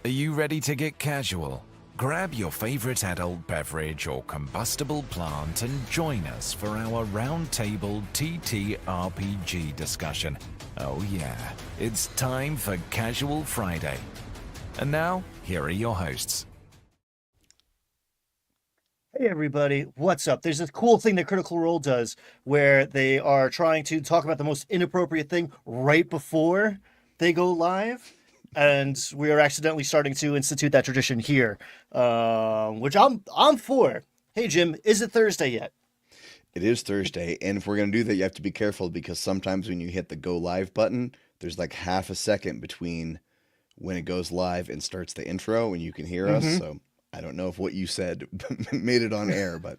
Are you ready to get casual? Grab your favorite adult beverage or combustible plant and join us for our roundtable TTRPG discussion. Oh yeah, it's time for Casual Friday. And now, here are your hosts. Hey everybody, what's up? There's this cool thing that Critical Role does where they are trying to talk about the most inappropriate thing right before they go live. And we are accidentally starting to institute that tradition here, which I'm for. Hey Jim, is it Thursday yet? It is Thursday, and if we're going to do that, you have to be careful because sometimes when you hit the go live button, there's like half a second between when it goes live and starts the intro and you can hear us. Mm-hmm. So I don't know if what you said made it on air, but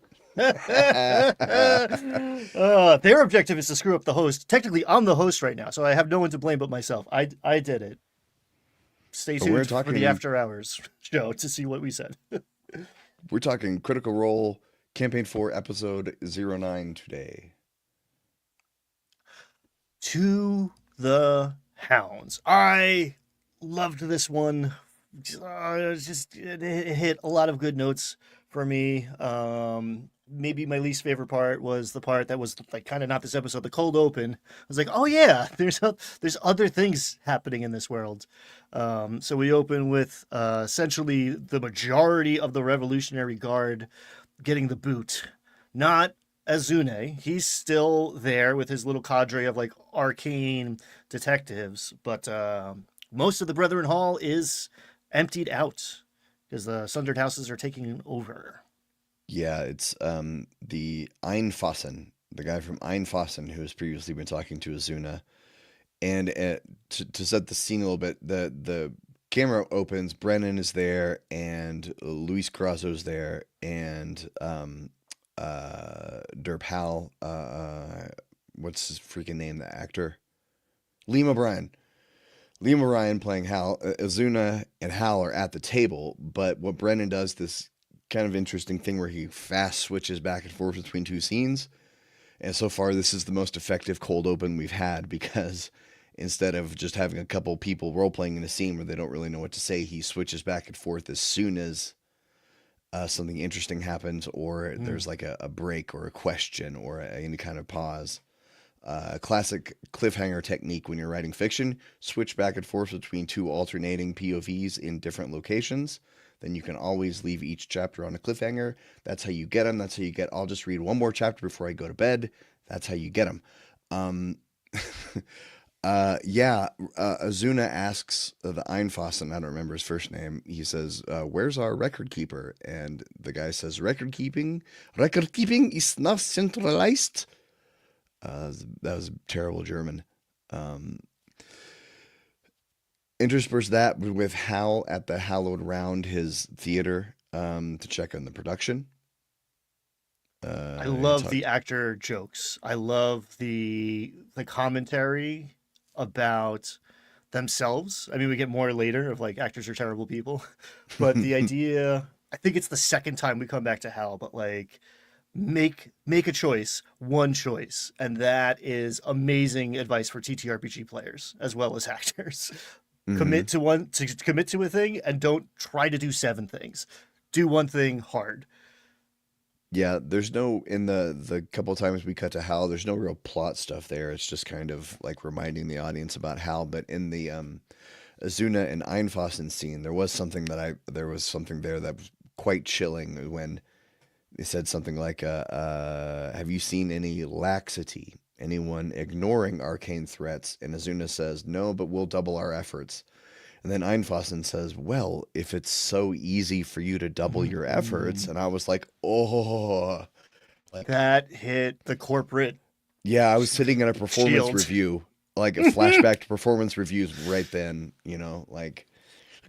Their objective is to screw up the host. Technically, I'm the host right now, so I have no one to blame but myself. I did it. Stay but we're tuned for the talking after hours show to see what we said. we're talking Critical Role Campaign 4 episode 09 today. To the Hounds. I loved this one. It hit a lot of good notes for me. Maybe my least favorite part was the part that was like kind of not this episode, the cold open. I was like, oh yeah, there's other things happening in this world. So we open with essentially the majority of the Revolutionary Guard getting the boot. Not Azune. He's still there with his little cadre of like arcane detectives, but most of the Brethren Hall is emptied out because the Sundered Houses are taking over. Yeah, it's the Einfassen, the guy from Einfassen who has previously been talking to Azuna. And to set the scene a little bit, the camera opens, Brennan is there, and Luis Carrazzo's there, and Derp Hal, what's his freaking name, the actor? Lima Bryan. Lima Ryan playing Hal. Azuna and Hal are at the table, but what Brennan does, this kind of interesting thing where he fast switches back and forth between two scenes. And so far, this is the most effective cold open we've had because instead of just having a couple people role playing in a scene where they don't really know what to say, he switches back and forth as soon as something interesting happens or there's like a break or a question or any kind of pause. Classic cliffhanger technique when you're writing fiction. Switch back and forth between two alternating POVs in different locations. Then you can always leave each chapter on a cliffhanger. That's how you get them. That's how you get. I'll just read one more chapter before I go to bed. That's how you get them. Azuna asks the Einfassen, I don't remember his first name. He says, "Where's our record keeper?" And the guy says, Record keeping is not centralized." That was terrible German. Intersperse that with Hal at the Hallowed Round, his theater, to check on the production. I love the actor jokes. I love the commentary about themselves. I mean, we get more later of like actors are terrible people, but the idea. I think it's the second time we come back to Hal, but like make a choice, one choice, and that is amazing advice for TTRPG players as well as actors. Mm-hmm. Commit to a thing and don't try to do seven things. Do one thing hard. Yeah, there's no in the couple times we cut to Hal, there's no real plot stuff there. It's just kind of like reminding the audience about Hal. But in the Azuna and Einfassen scene, there was something there that was quite chilling when they said something like, "Have you seen any laxity? Anyone ignoring arcane threats?" And Azuna says, "No, but we'll double our efforts." And then Einfassen says, "Well, if it's so easy for you to double your efforts," and I was like, "Oh, like That hit the corporate yeah." I was sitting in a performance shield. review, like a flashback to performance reviews right then. Like,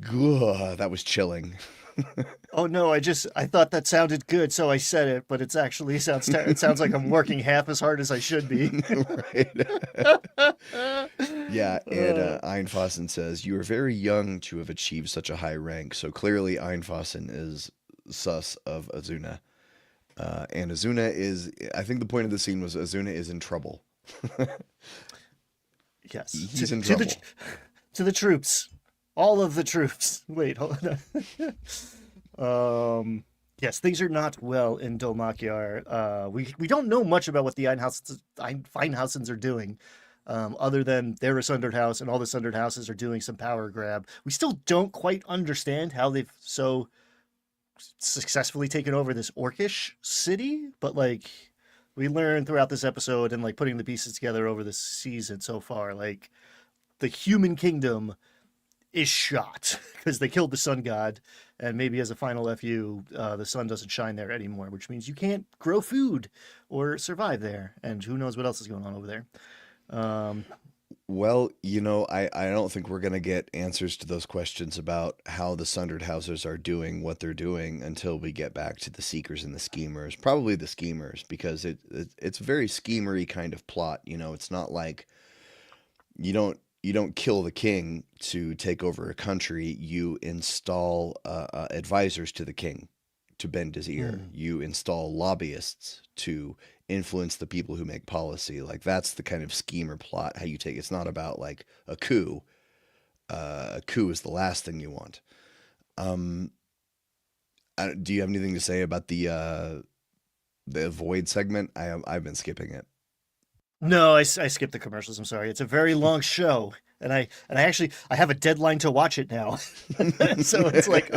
ugh, that was chilling. Oh no, I thought that sounded good, so I said it, but it sounds like I'm working half as hard as I should be. Right. Yeah, and Uh, Einfassen says, "You are very young to have achieved such a high rank." So clearly, Einfassen is sus of Azuna. And Azuna is, I think the point of the scene was Azuna is in trouble. yes, He's in to the trouble. to the troops. all of the troops. Wait, hold on. Yes, things are not well in Dolmakyar. We don't know much about what the Einhausens are doing, other than they're a Sundered House, and all the Sundered Houses are doing some power grab. We still don't quite understand how they've so successfully taken over this orcish city, but like we learned throughout this episode and like putting the pieces together over this season so far, like the human kingdom is shot because they killed the sun god, and maybe as a final fu, the sun doesn't shine there anymore, which means you can't grow food or survive there, and who knows what else is going on over there. Well, I don't think we're going to get answers to those questions about how the Sundered Houses are doing what they're doing until we get back to the Seekers and the Schemers. Probably the Schemers, because it's a very schemery kind of plot. It's not like you don't kill the king to take over a country. You install advisors to the king to bend his ear. You install lobbyists to influence the people who make policy. Like, that's the kind of schemer plot. How you take it's not about like a coup. A coup is the last thing you want. Do you have anything to say about the Void segment? I've been skipping it. No, I skipped the commercials. I'm sorry. It's a very long show, and I actually I have a deadline to watch it now. So it's like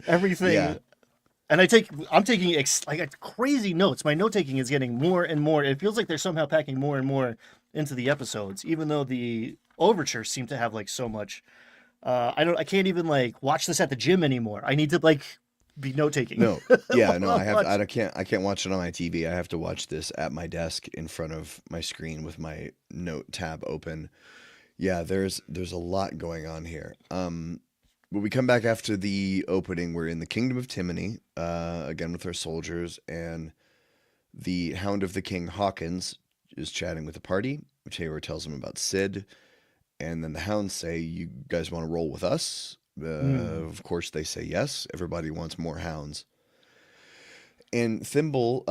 everything. Yeah. And I'm taking like crazy notes. My note taking is getting more and more. It feels like they're somehow packing more and more into the episodes, even though the overtures seem to have like so much. I can't even like watch this at the gym anymore. I need to like be note taking. No, yeah, no, I can't watch it on my TV. I have to watch this at my desk in front of my screen with my note tab open. Yeah, there's a lot going on here. But we come back after the opening. We're in the Kingdom of Timony, again with our soldiers, and the Hound of the King Hawkins is chatting with the party. Taylor tells him about Sid, and then the Hounds say, "You guys want to roll with us?" Of course, they say yes. Everybody wants more Hounds. And Thimble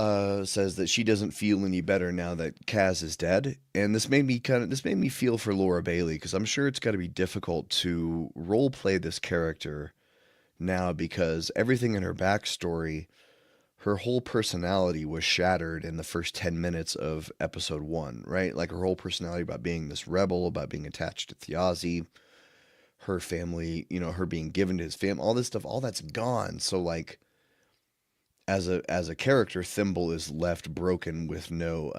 says that she doesn't feel any better now that Kaz is dead, and this made me feel for Laura Bailey, because I'm sure it's got to be difficult to role play this character now, because everything in her backstory, her whole personality was shattered in the first 10 minutes of episode 1, right? Like her whole personality about being this rebel, about being attached to Thiazi, her family, her being given to his family, all this stuff, all that's gone. So like, as a character, Thimble is left broken with no,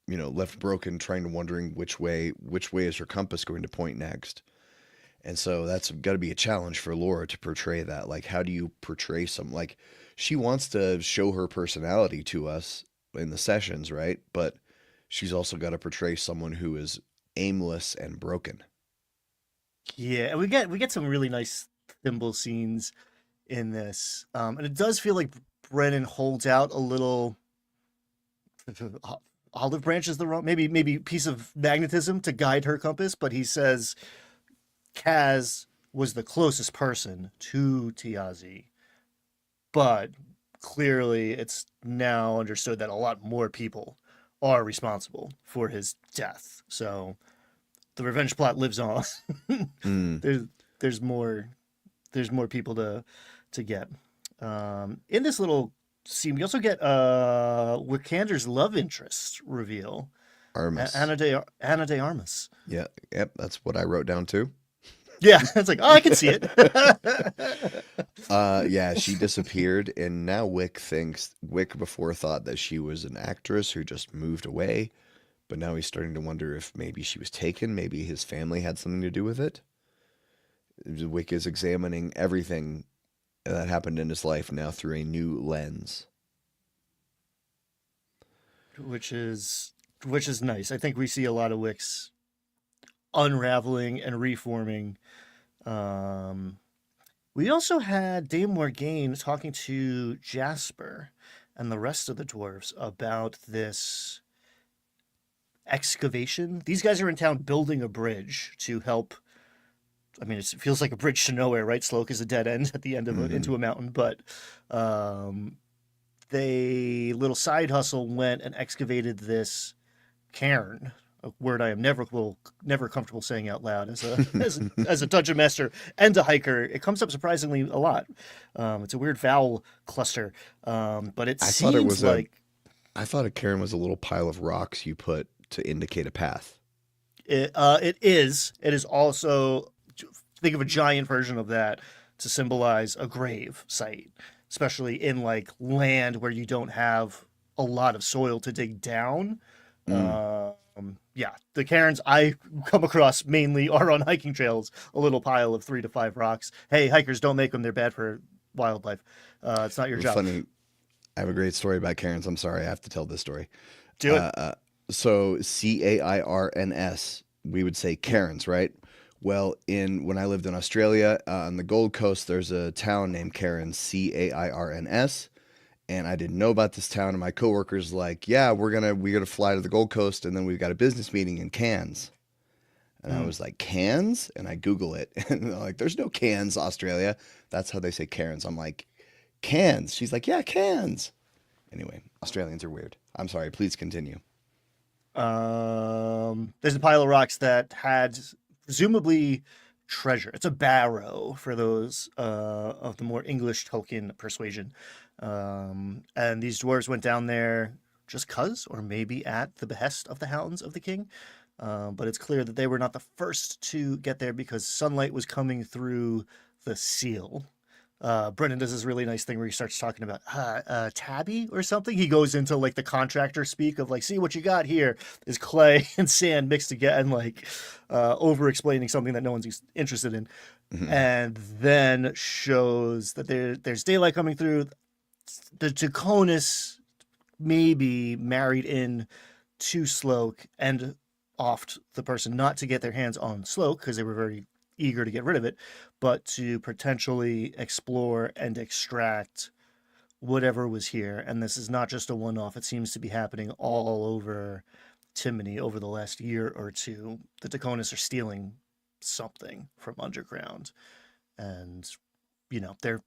left broken, wondering which way is her compass going to point next. And so that's got to be a challenge for Laura to portray that. Like, how do you portray like, she wants to show her personality to us in the sessions, right? But she's also got to portray someone who is aimless and broken. Yeah, and we get some really nice Thimble scenes in this, and it does feel like Brennan holds out a little olive branch is the wrong maybe piece of magnetism to guide her compass, but he says Kaz was the closest person to Thiazi, but clearly it's now understood that a lot more people are responsible for his death. So the revenge plot lives on. There's more people to get. In this little scene, we also get Wikander's love interest reveal. Armas. Anna de Armas. Yeah, yep, that's what I wrote down too. Yeah, it's like, oh, I can see it. Yeah, she disappeared, and now Wick before thought that she was an actress who just moved away, but now he's starting to wonder if maybe she was taken, maybe his family had something to do with it. Wick is examining everything that happened in his life now through a new lens, which is nice. I think we see a lot of Wicks unraveling and reforming. We also had Dame Morgaine talking to Jasper and the rest of the dwarves about this excavation. These guys are in town building a bridge to help. I mean, it feels like a bridge to nowhere, right? Sloke is a dead end at the end of into a mountain, but they little side hustle went and excavated this cairn a word I am never comfortable saying out loud as a as a dungeon master and a hiker. It comes up surprisingly a lot. It's a weird vowel cluster, but it I thought it seems was like I thought a cairn was a little pile of rocks you put to indicate a path. it is. It is also, think of a giant version of that to symbolize a grave site, especially in like land where you don't have a lot of soil to dig down. Mm. Yeah, the cairns I come across mainly are on hiking trails, a little pile of 3 to 5 rocks. Hey, hikers, don't make them. They're bad for wildlife. It's not your job. Funny, I have a great story about cairns. I'm sorry, I have to tell this story. Do it. So Cairns, we would say cairns, right? Well, when I lived in Australia on the Gold Coast, there's a town named Cairns, Cairns, and I didn't know about this town. And my coworkers like, yeah, we're gonna fly to the Gold Coast, and then we've got a business meeting in Cairns. And I was like, Cairns? And I Google it, and they're like, there's no Cairns, Australia. That's how they say Cairns. I'm like, Cairns? She's like, yeah, Cairns. Anyway, Australians are weird. I'm sorry. Please continue. There's a pile of rocks that had presumably treasure. It's a barrow for those of the more English Tolkien persuasion. And these dwarves went down there just cuz, or maybe at the behest of the Hounds of the King. But it's clear that they were not the first to get there because sunlight was coming through the seal. Brennan does this really nice thing where he starts talking about tabby or something. He goes into like the contractor speak of like, see what you got here is clay and sand mixed together, and like over explaining something that no one's interested in. Mhm. And then shows that there's daylight coming through. The Draconis maybe married in to Sloke and offed the person not to get their hands on Sloke because they were very eager to get rid of it, but to potentially explore and extract whatever was here. And this is not just a one-off. It seems to be happening all over Timony over the last year or two. The Draconis are stealing something from underground, and you know their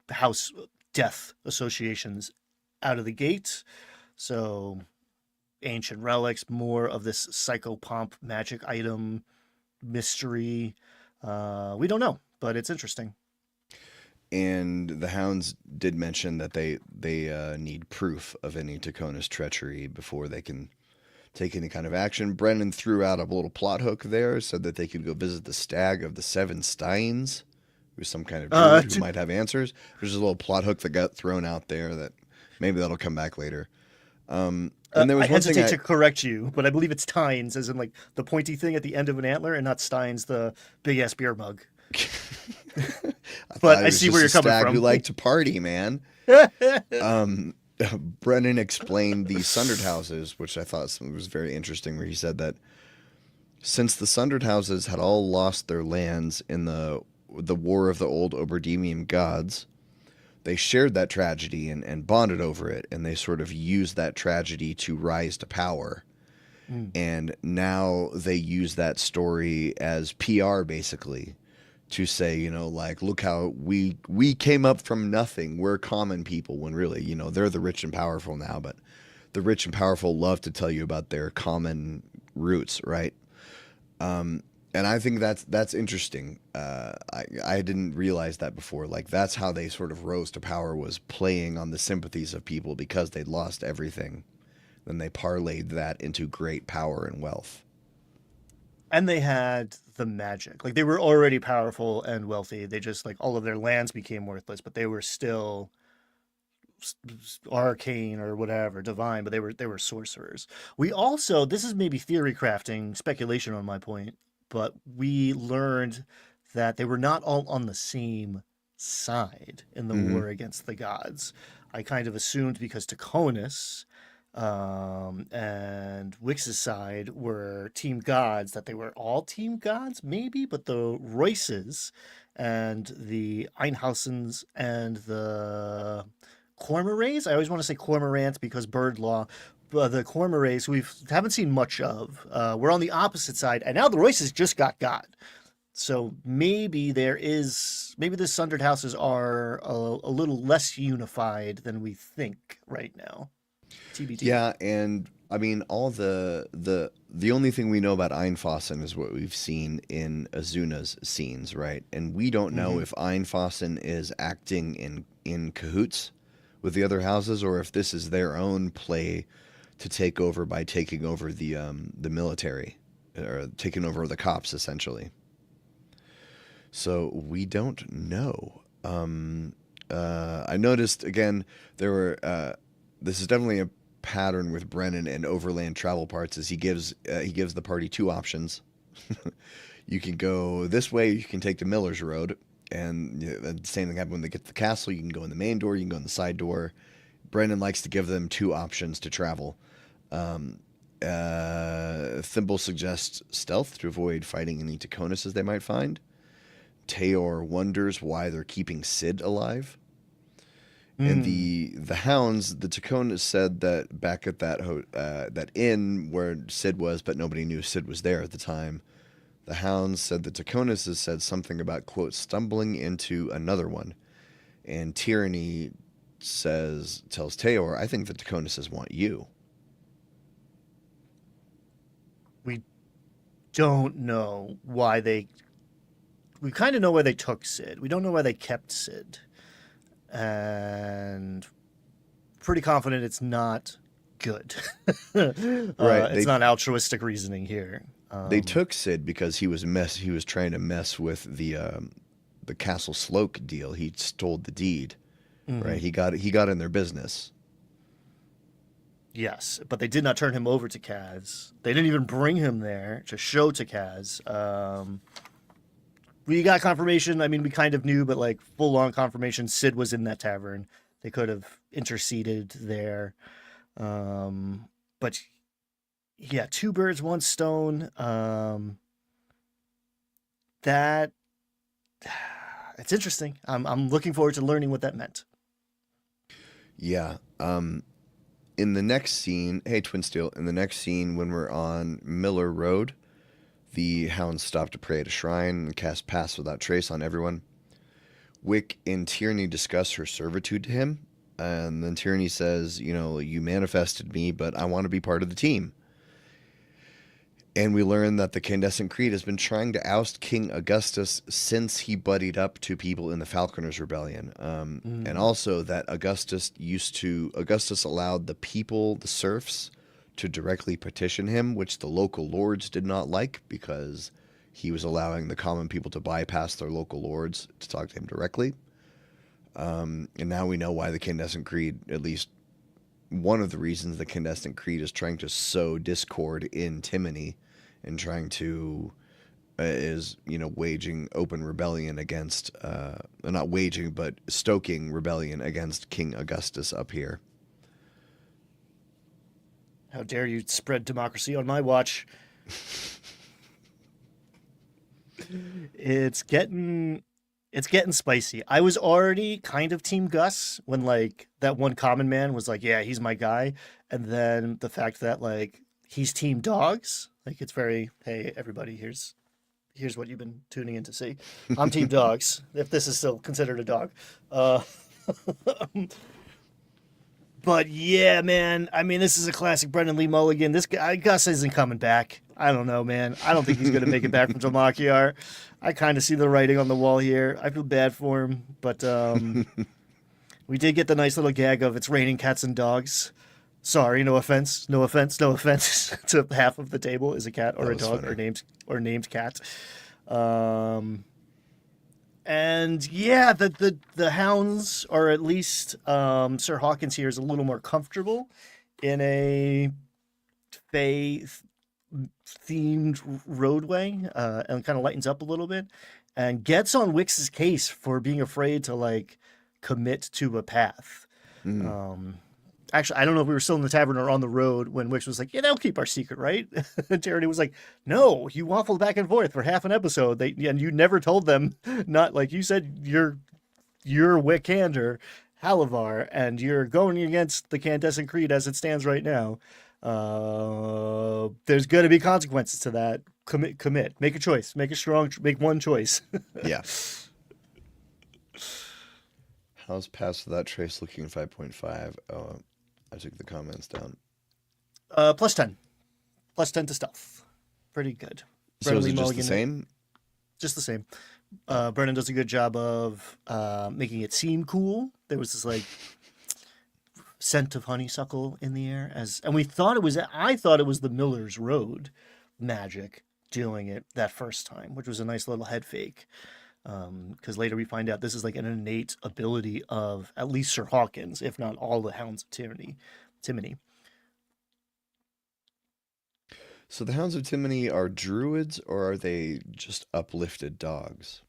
house death associations out of the gate. So ancient relics, more of this psychopomp magic item mystery. We don't know, but it's interesting. And the Hounds did mention that they need proof of any Takona's treachery before they can take any kind of action. Brennan threw out a little plot hook there, said that they could go visit the stag of the Seven Steins, who's some kind of druid who might have answers. There's a little plot hook that got thrown out there that maybe that'll come back later. And there was I one thing hesitate to correct you, but I believe it's Tines, as in like the pointy thing at the end of an antler, and not Steins, the big ass beer mug. But I see where you're coming from. Who liked to party, man. Brennan explained the Sundered Houses, which I thought was very interesting, where he said that since the Sundered Houses had all lost their lands in the War of the Old Oberdemium Gods, they shared that tragedy and bonded over it, and they sort of used that tragedy to rise to power. And now they use that story as PR, basically, to say, you know, like, look how we came up from nothing. We're common people, when really, you know, they're the rich and powerful now, but the rich and powerful love to tell you about their common roots, right? And I think that's interesting. I didn't realize that before. Like, that's how they sort of rose to power, was playing on the sympathies of people because they'd lost everything. Then they parlayed that into great power and wealth. And they had the magic. Like, they were already powerful and wealthy. They just, like, all of their lands became worthless, but they were still arcane or whatever, divine, but they were sorcerers. We also, this is maybe theory crafting, speculation on my point, but we learned that they were not all on the same side in the war against the gods. I kind of assumed because Taconis and Wix's side were team gods, that they were all team gods, maybe, but the Royces and the Einhausens and the Cormorants, I always want to say Cormorants because bird law, but the Cormorants we haven't seen much of. We're on the opposite side, and now the Royces just got God. So maybe the Sundered Houses are a little less unified than we think right now. TBD. Yeah, and I mean, all the only thing we know about Einfassen is what we've seen in Azuna's scenes, right? And we don't know if Einfassen is acting in cahoots with the other houses, or if this is their own play to take over by taking over the military, or taking over the cops, essentially. So we don't know. I noticed again there were. This is definitely a pattern with Brennen and overland travel parts. Is he gives the party two options. You can go this way. You can take the Miller's Road, and the same thing happened when they get to the castle. You can go in the main door. You can go in the side door. Brennen likes to give them two options to travel. Thimble suggests stealth to avoid fighting any Taconuses they might find. Tayor wonders why they're keeping Sid alive. And the Hounds, the Taconas said that back at that inn where Sid was, but nobody knew Sid was there at the time. The Hounds said the Taconas said something about, quote, stumbling into another one. And Tyranny tells Tayor, I think the Taconas want you. We don't know why we kind of know why they took Sid. We don't know why they kept Sid. And pretty confident it's not good. Right. It's not altruistic reasoning here. They took Sid because he was trying to mess with the Castle Sloke deal. He stole the deed. Right. He got in their business. Yes, but they did not turn him over to Kaz. They didn't even bring him there to show to Kaz. We got confirmation. I mean, we kind of knew, but like full-on confirmation, Sid was in that tavern. They could have interceded there. But yeah, two birds, one stone. That it's interesting. I'm looking forward to learning what that meant. Yeah. In the next scene, hey, Twin Steel, in the next scene when we're on Miller Road, the Hounds stop to pray at a shrine and cast Pass Without Trace on everyone. Wick and Tierney discuss her servitude to him, and then Tierney says, you manifested me, but I want to be part of the team. And we learn that the Candescent Creed has been trying to oust King Augustus since he buddied up to people in the Falconers Rebellion. And also that Augustus allowed the people, the serfs, to directly petition him, which the local lords did not like because he was allowing the common people to bypass their local lords to talk to him directly. And now we know why the Candescent Creed, at least one of the reasons the Candescent Creed is trying to sow discord in Timony and trying to waging open rebellion against not waging but stoking rebellion against King Augustus up here. How dare you spread democracy on my watch? It's getting spicy. I was already kind of Team Gus when like that one common man was like, yeah, he's my guy. And then the fact that like he's Team Dogs, like it's very, hey, everybody, here's what you've been tuning in to see. I'm Team Dogs, if this is still considered a dog. But yeah, man, I mean, this is a classic Brennen Lee Mulligan. This guy, Gus isn't coming back. I don't know, man. I don't think he's going to make it back from Damakiar. I kind of see the writing on the wall here. I feel bad for him, but we did get the nice little gag of it's raining cats and dogs. Sorry, no offense to half of the table is a cat or a dog funny. or named cat. And yeah, the Hounds, or at least Sir Hawkins here, is a little more comfortable in a Fae-themed roadway, and kind of lightens up a little bit, and gets on Wix's case for being afraid to like commit to a path. Actually, I don't know if we were still in the tavern or on the road when Wix was like, yeah, they'll keep our secret, right? And Tyranny was like, no, you waffled back and forth for half an episode. And you never told them, not like you said, you're Wickander, Halavar, and you're going against the Candescent Creed as it stands right now. There's going to be consequences to that. Commit, make a choice, make one choice. Yeah. How's Pass Without Trace looking 5.5? Oh, I took the comments down. +10. +10 to stealth. Pretty good. So Brennen is Lee it just the Mulligan, same? just the same. Brennan does a good job of making it seem cool. There was this like scent of honeysuckle in the air, and we thought it was. I thought it was the Miller's Road magic doing it that first time, which was a nice little head fake. Because later we find out this is like an innate ability of at least Sir Hawkins, if not all the Hounds of Timony. So the Hounds of Timony are druids, or are they just uplifted dogs?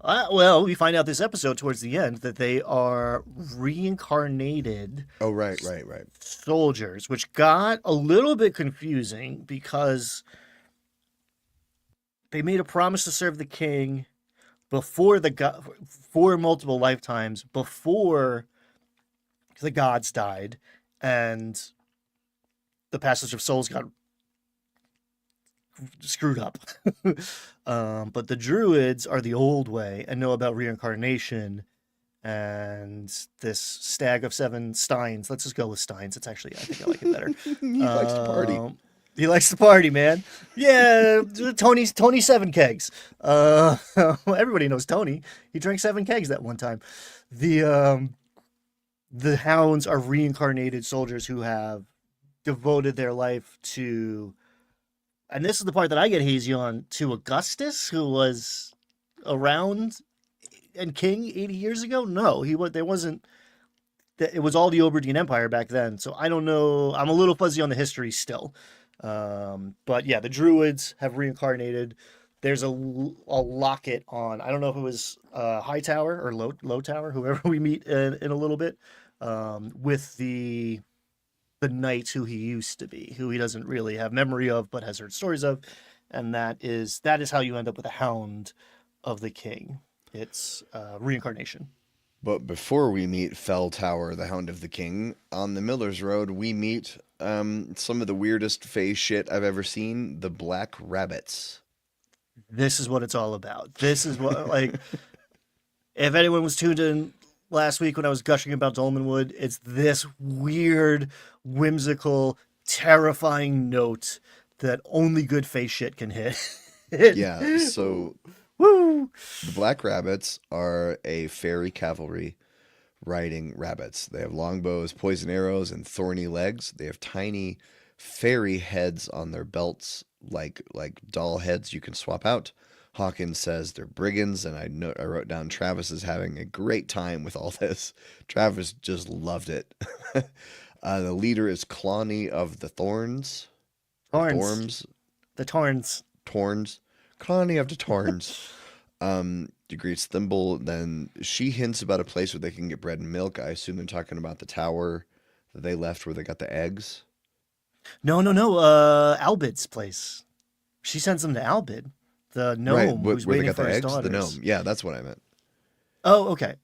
Well, we find out this episode towards the end that they are reincarnated Oh, right, right, right. soldiers, which got a little bit confusing because they made a promise to serve the king before for multiple lifetimes before the gods died, and the passage of souls got screwed up. But the druids are the old way and know about reincarnation and this stag of 7 steins. Let's just go with steins. It's actually, I think I like it better. He likes to party. He likes to party, man. Yeah, Tony 7 kegs. Everybody knows Tony. He drank 7 kegs that one time. The Hounds are reincarnated soldiers who have devoted their life to, and this is the part that I get hazy on, to Augustus, who was around and king 80 years ago. No, there wasn't. It was all the Oberdeen Empire back then. So I don't know. I'm a little fuzzy on the history still. But yeah, the druids have reincarnated. There's a locket on, I don't know if it was High Tower or Low Tower, whoever we meet in a little bit, with the knight who he used to be, who he doesn't really have memory of, but has heard stories of. And that is how you end up with a Hound of the King. It's reincarnation. But before we meet Fell Tower, the Hound of the King, on the Miller's Road, we meet some of the weirdest face shit I've ever seen, the Black Rabbits. This is what it's all about. This is what, like, if anyone was tuned in last week when I was gushing about Dolmenwood, it's this weird, whimsical, terrifying note that only good face shit can hit. Yeah, so Woo! the Black Rabbits are a fairy cavalry riding rabbits. They have long bows, poison arrows, and thorny legs. They have tiny fairy heads on their belts, like doll heads you can swap out. Hawkins says they're brigands, and I wrote down Travis is having a great time with all this. Travis just loved it. The leader is Clonny of the Thorns. Torns. The Torns. Torns. Clonny of the Torns. He greets Thimble. Then she hints about a place where they can get bread and milk. I assume they're talking about the tower that they left where they got the eggs. No. Albid's place. She sends them to Albid, the gnome Right, who's where they waiting got for the his eggs? daughters. The gnome. Yeah, that's what I meant. Oh, okay.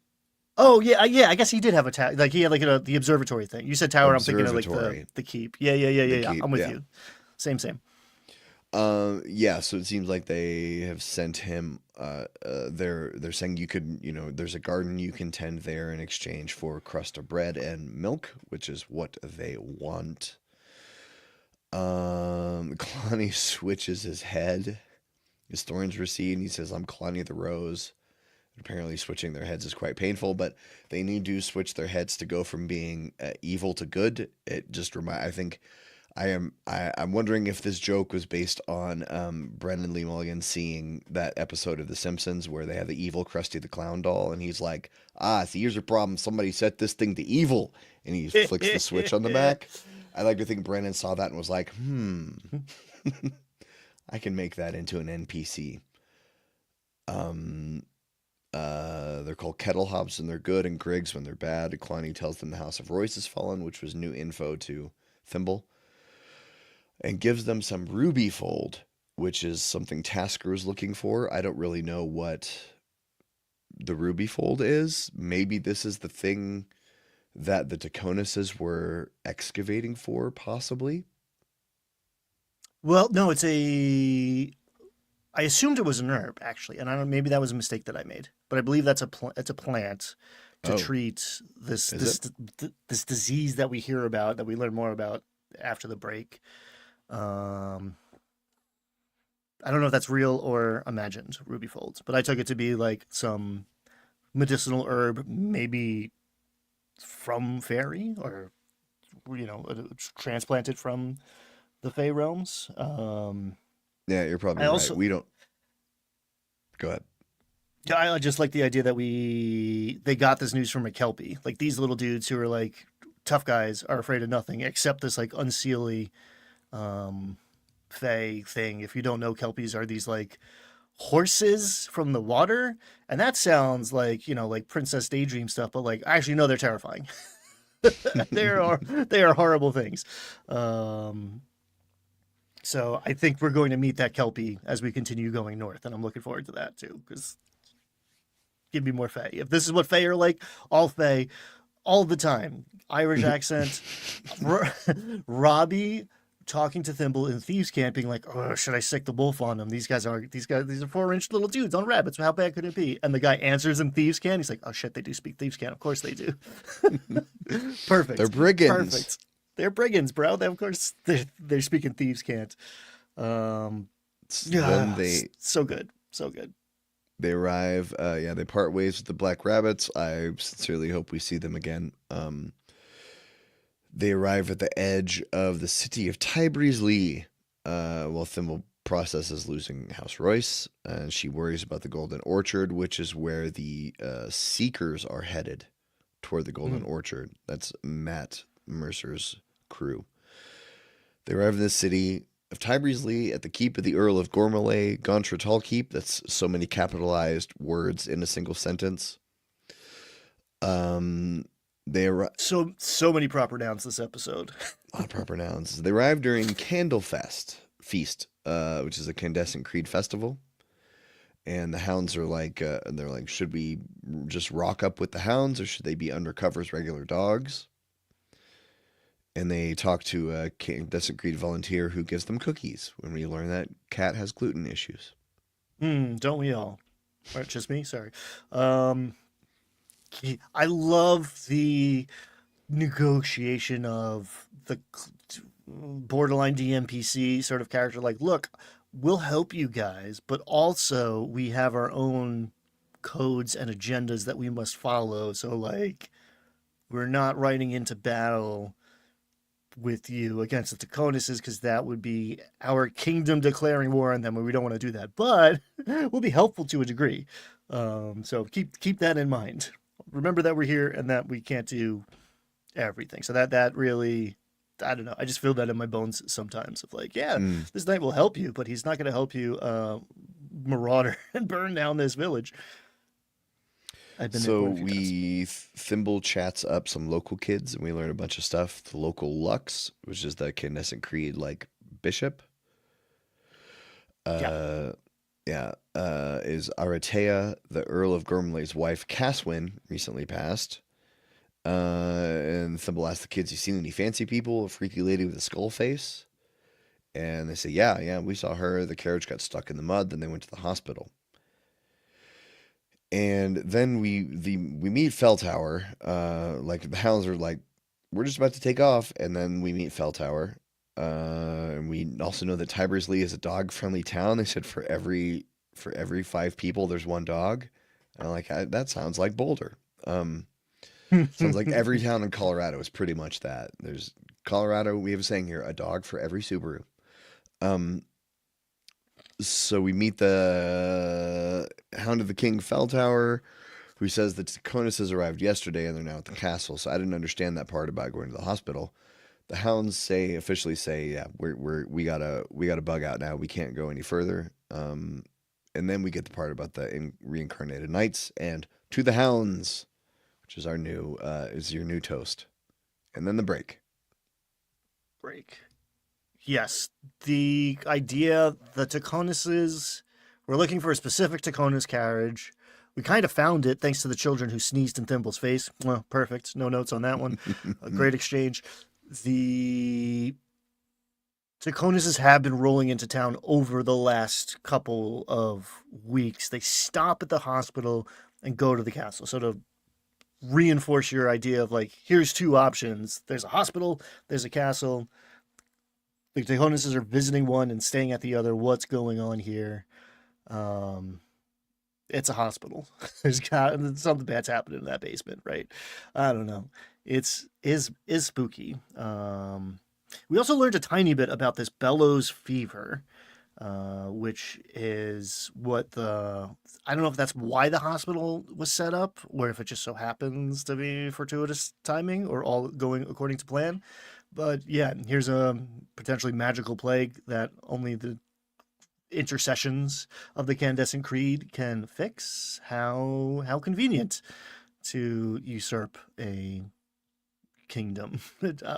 Oh, yeah. I guess he did have a tower. Like he had like the observatory thing. You said tower. I'm thinking of like the keep. Yeah. Keep, I'm with yeah. you. Same. Yeah, so it seems like they have sent him they're saying you could, there's a garden you can tend there in exchange for a crust of bread and milk, which is what they want. Clonny switches his head. His thorns recede and he says, I'm Clonny the Rose. Apparently switching their heads is quite painful, but they need to switch their heads to go from being evil to good. It just I'm wondering if this joke was based on Brennen Lee Mulligan seeing that episode of The Simpsons where they have the evil Krusty the Clown doll, and he's like, see, here's your problem. Somebody set this thing to evil, and he flicks the switch on the back. I like to think Brennan saw that and was like, I can make that into an NPC. They're called Kettle Hops when they're good and Griggs when they're bad. Clonny tells them the House of Royce has fallen, which was new info to Thimble, and gives them some ruby fold, which is something Tasker is looking for. I don't really know what the ruby fold is. Maybe this is the thing that the Taconuses were excavating for, possibly. Well, no, I assumed it was an herb actually, and I don't. Maybe that was a mistake that I made, but I believe it's a plant to treat this disease that we hear about, that we learn more about after the break. Um, I don't know if that's real or imagined ruby folds, but I took it to be like some medicinal herb, maybe from fairy or transplanted from the Fey realms. Yeah, you're I probably right. also We don't. Go ahead. Yeah, I just like the idea that they got this news from a Kelpie. Like these little dudes who are like tough guys are afraid of nothing except this like unseelie um Fey thing. If you don't know, Kelpies are these like horses from the water, and that sounds like like Princess Daydream stuff. But like, actually, no, they're terrifying. They are horrible things. Um, so I think we're going to meet that Kelpie as we continue going north, and I'm looking forward to that too. Because give me more Fey. If this is what Fey are like, all Fey, all the time. Irish accent. Robbie talking to Thimble in Thieves Camping, like, oh, should I sick the wolf on them? These are 4-inch little dudes on rabbits. How bad could it be? And the guy answers in Thieves Can. He's like, oh shit, they do speak Thieves Can. Of course they do. Perfect. They're brigands. Perfect. They're brigands, bro. Of course they're speaking Thieves Can't. Then they so good. So good. They arrive. They part ways with the Black Rabbits. I sincerely hope we see them again. They arrive at the edge of the city of Tybry's Lee, while Thimble processes losing House Royce, and she worries about the Golden Orchard, which is where the Seekers are headed, toward the Golden Orchard. That's Matt Mercer's crew. They arrive in the city of Tybry's Lee at the keep of the Earl of Gormalay, Gontretal Keep. That's so many capitalized words in a single sentence. They arrive. So many proper nouns this episode. A lot of proper nouns. They arrive during Candlefest Feast, which is a Candescent Creed festival. And the Hounds are like, they're like, should we just rock up with the Hounds, or should they be undercover as regular dogs? And they talk to a Candescent Creed volunteer who gives them cookies when we learn that Cat has gluten issues. Don't we all? Or just me? Sorry. I love the negotiation of the borderline DMPC sort of character. Like, look, we'll help you guys, but also we have our own codes and agendas that we must follow. So, like, we're not riding into battle with you against the Taconuses because that would be our kingdom declaring war on them, and we don't want to do that. But we'll be helpful to a degree. So keep that in mind. Remember that we're here and that we can't do everything. So that really, I don't know. I just feel that in my bones sometimes of like, this knight will help you, but he's not going to help you marauder and burn down this village. So Thimble chats up some local kids, and we learn a bunch of stuff. The local Lux, which is the Candescent Creed like bishop. Is Aratea, the Earl of Gormley's wife, Caswin, recently passed. And Thimble asks the kids, you seen any fancy people? A freaky lady with a skull face? And they say, yeah, we saw her. The carriage got stuck in the mud. Then they went to the hospital. And then we meet Felltower. Like the Hounds are like, we're just about to take off. And then we meet Felltower. And we also know that Tybry's Lee is a dog-friendly town. They said for every 5 people, there's one dog. And I'm like, that sounds like Boulder. Sounds like every town in Colorado is pretty much that. There's Colorado, we have a saying here, a dog for every Subaru. So we meet the Hound of the King Felltower, who says that Taconis has arrived yesterday and they're now at the castle. So I didn't understand that part about going to the hospital. The Hounds officially say, yeah, we gotta bug out now. We can't go any further. And then we get the part about the reincarnated knights and to the Hounds, which is our new your new toast. And then the break. Yes, the idea, the Taconuses, we're looking for a specific Taconus carriage. We kind of found it thanks to the children who sneezed in Thimble's face. Well, perfect. No notes on that one. A great exchange. The Taconuses have been rolling into town over the last couple of weeks. They stop at the hospital and go to the castle. So to reinforce your idea of like, here's 2 options. There's a hospital, there's a castle. The Tejoneses are visiting one and staying at the other. What's going on here? Um, it's a hospital. Something bad's happening in that basement, right? I don't know. It's is spooky. We also learned a tiny bit about this bellows fever, which is what the I don't know if that's why the hospital was set up, or if it just so happens to be fortuitous timing or all going according to plan. But yeah, here's a potentially magical plague that only the intercessions of the Candescent Creed can fix. How convenient to usurp a kingdom,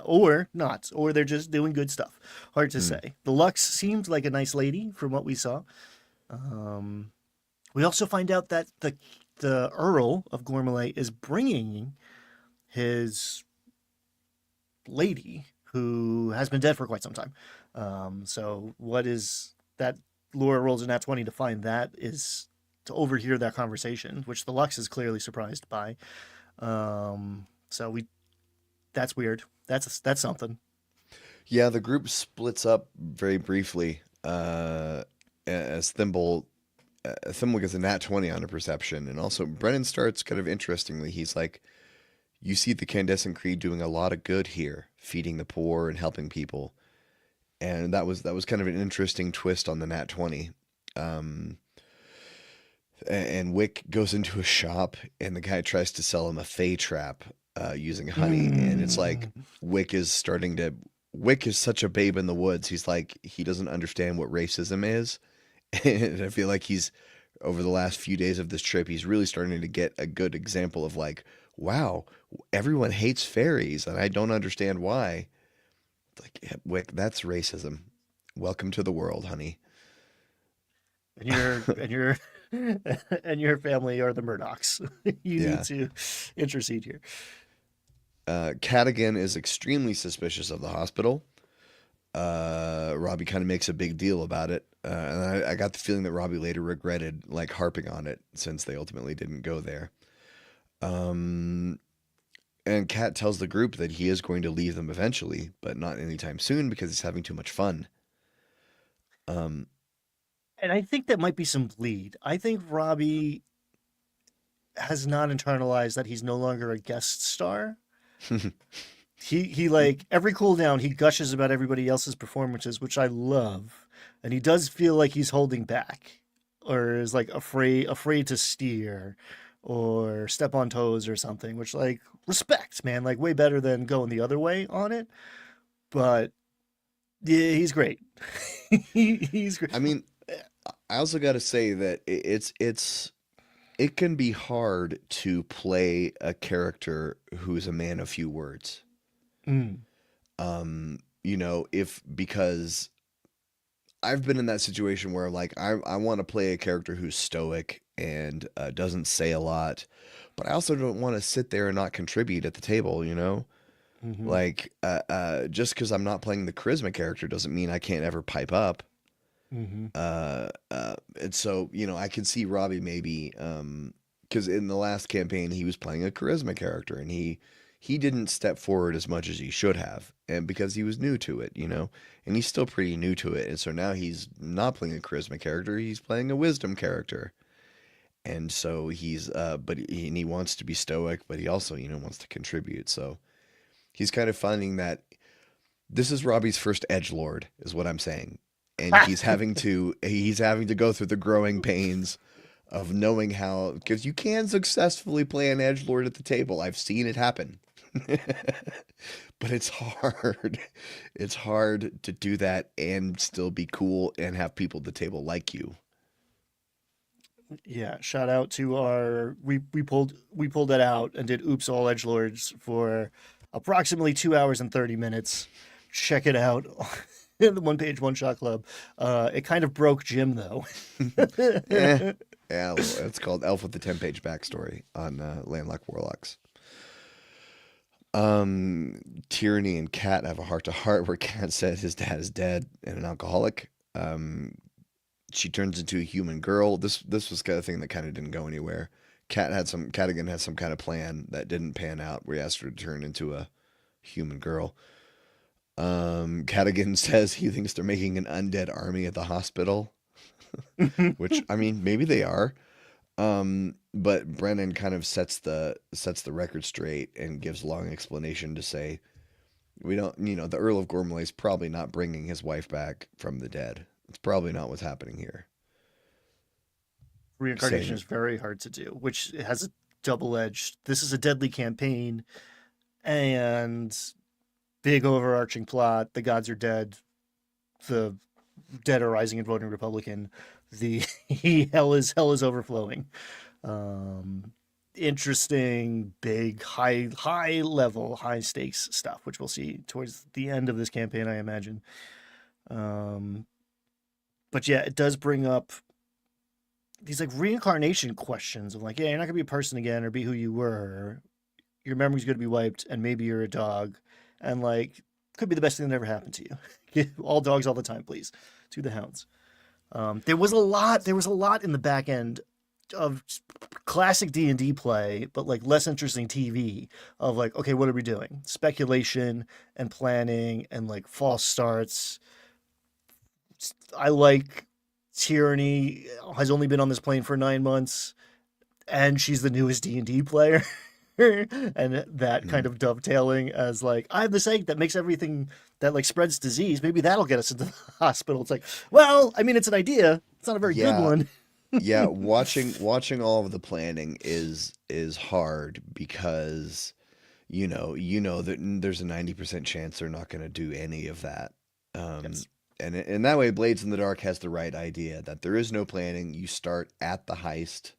or not, or they're just doing good stuff. Hard to say. The Lux seemed like a nice lady from what we saw. We also find out that the Earl of Gormalay is bringing his lady who has been dead for quite some time. So what is that? Laura rolls a nat 20 to find that is to overhear that conversation, which the Lux is clearly surprised by. So that's weird. That's something. Yeah, the group splits up very briefly. As Thimble gets a nat 20 on a perception, and also Brennan starts kind of interestingly. He's like, "You see the Candescent Creed doing a lot of good here, feeding the poor and helping people," and that was kind of an interesting twist on the nat 20. And Wick goes into a shop, and the guy tries to sell him a fey trap using honey, and it's like Wick is such a babe in the woods. He's like, he doesn't understand what racism is, and I feel like he's over the last few days of this trip, he's really starting to get a good example of like, wow, everyone hates fairies, and I don't understand why. Like, yeah, Wick, that's racism. Welcome to the world, honey. And your and your family are the Murdochs. You Yeah. need to intercede here. Cadigan is extremely suspicious of the hospital. Robbie kind of makes a big deal about it. And I got the feeling that Robbie later regretted like harping on it since they ultimately didn't go there. And Kat tells the group that he is going to leave them eventually, but not anytime soon because he's having too much fun. And I think that might be some bleed. I think Robbie has not internalized that he's no longer a guest star. He like every cooldown he gushes about everybody else's performances, which I love, and he does feel like he's holding back, or is like afraid to steer, or step on toes or something. Which like respect, man, like way better than going the other way on it. But yeah, he's great. He's great. I mean, I also got to say that it can be hard to play a character who's a man of few words. Mm. Because I've been in that situation where like I want to play a character who's stoic and doesn't say a lot, but I also don't want to sit there and not contribute at the table, Mm-hmm. Like just because I'm not playing the charisma character doesn't mean I can't ever pipe up. Mm-hmm. And so, I can see Robbie maybe, because in the last campaign he was playing a charisma character and he didn't step forward as much as he should have, and because he was new to it, and he's still pretty new to it, and so now he's not playing a charisma character, he's playing a wisdom character, and so he's and he wants to be stoic, but he also wants to contribute, so he's kind of finding that this is Robbie's first edgelord, is what I'm saying. And he's having to go through the growing pains of knowing how, because you can successfully play an edgelord at the table. I've seen it happen. But it's hard. It's hard to do that and still be cool and have people at the table like you. Yeah, shout out to our we pulled that out and did Oops All Edgelords for approximately 2 hours and 30 minutes. Check it out in the One Page One Shot Club. It kind of broke Jim though. Yeah, it's called Elf with the 10-page backstory on Landlocked Warlocks. Tyranny and Kat have a heart-to-heart where Kat said his dad is dead and an alcoholic. She turns into a human girl. This was kind of thing that kind of didn't go anywhere. Cadigan had some kind of plan that didn't pan out where he asked her to turn into a human girl. Cadigan says he thinks they're making an undead army at the hospital, which I mean maybe they are. But Brennan kind of sets the record straight and gives a long explanation to say we don't, the Earl of Gormley is probably not bringing his wife back from the dead. It's probably not what's happening here. Reincarnation is very hard to do, which has a double-edged. This is a deadly campaign, and big overarching plot. The gods are dead. The dead are rising and voting Republican. The hell is overflowing. Interesting, big, high level, high stakes stuff, which we'll see towards the end of this campaign, I imagine. But yeah, it does bring up these like reincarnation questions of like, yeah, you're not gonna be a person again or be who you were. Your memory's gonna be wiped, and maybe you're a dog, and like could be the best thing that ever happened to you. All dogs all the time, please. To the Hounds. There was a lot in the back end of classic D&D play, but like less interesting TV of like, okay, what are we doing? Speculation and planning and like false starts. I like Tyranny has only been on this plane for 9 months, and she's the newest D&D player. And that kind of dovetailing as like, I have this egg that makes everything that like spreads disease. Maybe that'll get us into the hospital. It's like, well, I mean, it's an idea. It's not a very good one. Yeah, watching all of the planning is hard because you know that there's a 90% chance they're not going to do any of that. Yes. And in that way, Blades in the Dark has the right idea that there is no planning. You start at the heist.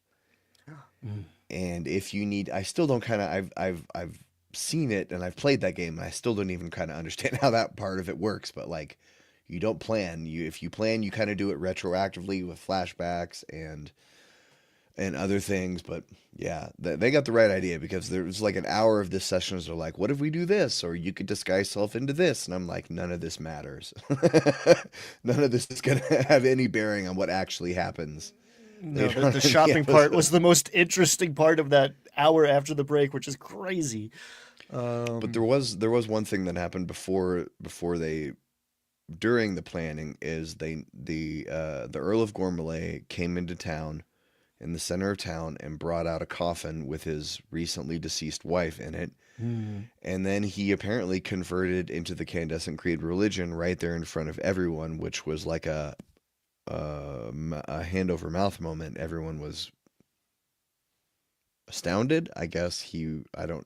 And if you need, I still don't kind of, I've seen it and I've played that game and I still don't even kind of understand how that part of it works. But like, you don't plan. If you plan, you kind of do it retroactively with flashbacks and other things. But yeah, they got the right idea because there was like an hour of this session. They're like, what if we do this? Or you could disguise yourself into this. And I'm like, none of this matters. None of this is going to have any bearing on what actually happens. No, the shopping part was the most interesting part of that hour after the break, which is crazy. But there was one thing that happened before they, during the planning, is the Earl of Gormley came into town, in the center of town, and brought out a coffin with his recently deceased wife in it. And then he apparently converted into the Candescent Creed religion right there in front of everyone, which was like a hand over mouth moment. Everyone was astounded. I guess we don't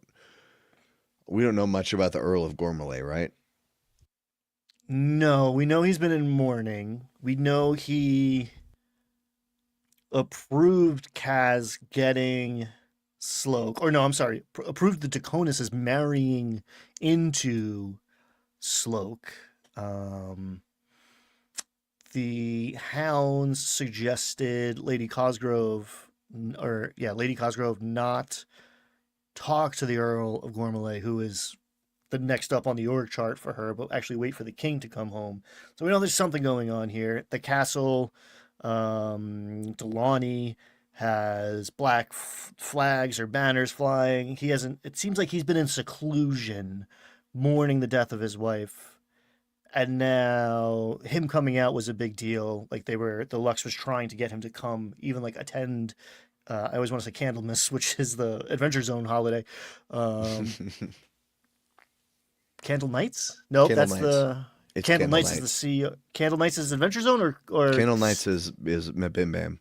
know much about the Earl of Gormley, right? No, we know he's been in mourning. We know he approved Kaz getting Sloke, or no, I'm sorry, approved the Daconis marrying into Sloke. The Hounds suggested Lady Cosgrove not talk to the Earl of Gormley, who is the next up on the org chart for her, but actually wait for the king to come home. So we know there's something going on here. The castle, Delani has black flags or banners flying. It seems like he's been in seclusion, mourning the death of his wife. And now him coming out was a big deal. Like the Lux was trying to get him to come, even like attend. I always want to say Candlemas, which is the Adventure Zone holiday. Candle Nights? Nope, Candle that's Nights. It's Candle Nights is the CEO. Candle Nights is Adventure Zone or Candle Nights is Mabim Bam.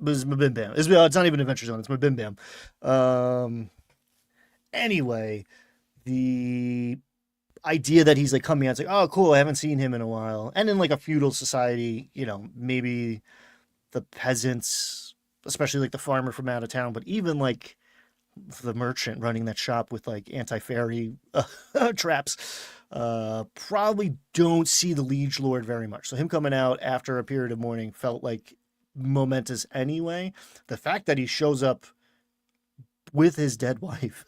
It's Mabim Bam. It's not even Adventure Zone. It's Mabim Bam. Anyway, the idea that he's like coming out, it's like, oh, cool, I haven't seen him in a while. And in like a feudal society, maybe the peasants, especially like the farmer from out of town, but even like the merchant running that shop with like anti-fairy traps, probably don't see the liege lord very much. So him coming out after a period of mourning felt like momentous anyway. The fact that he shows up with his dead wife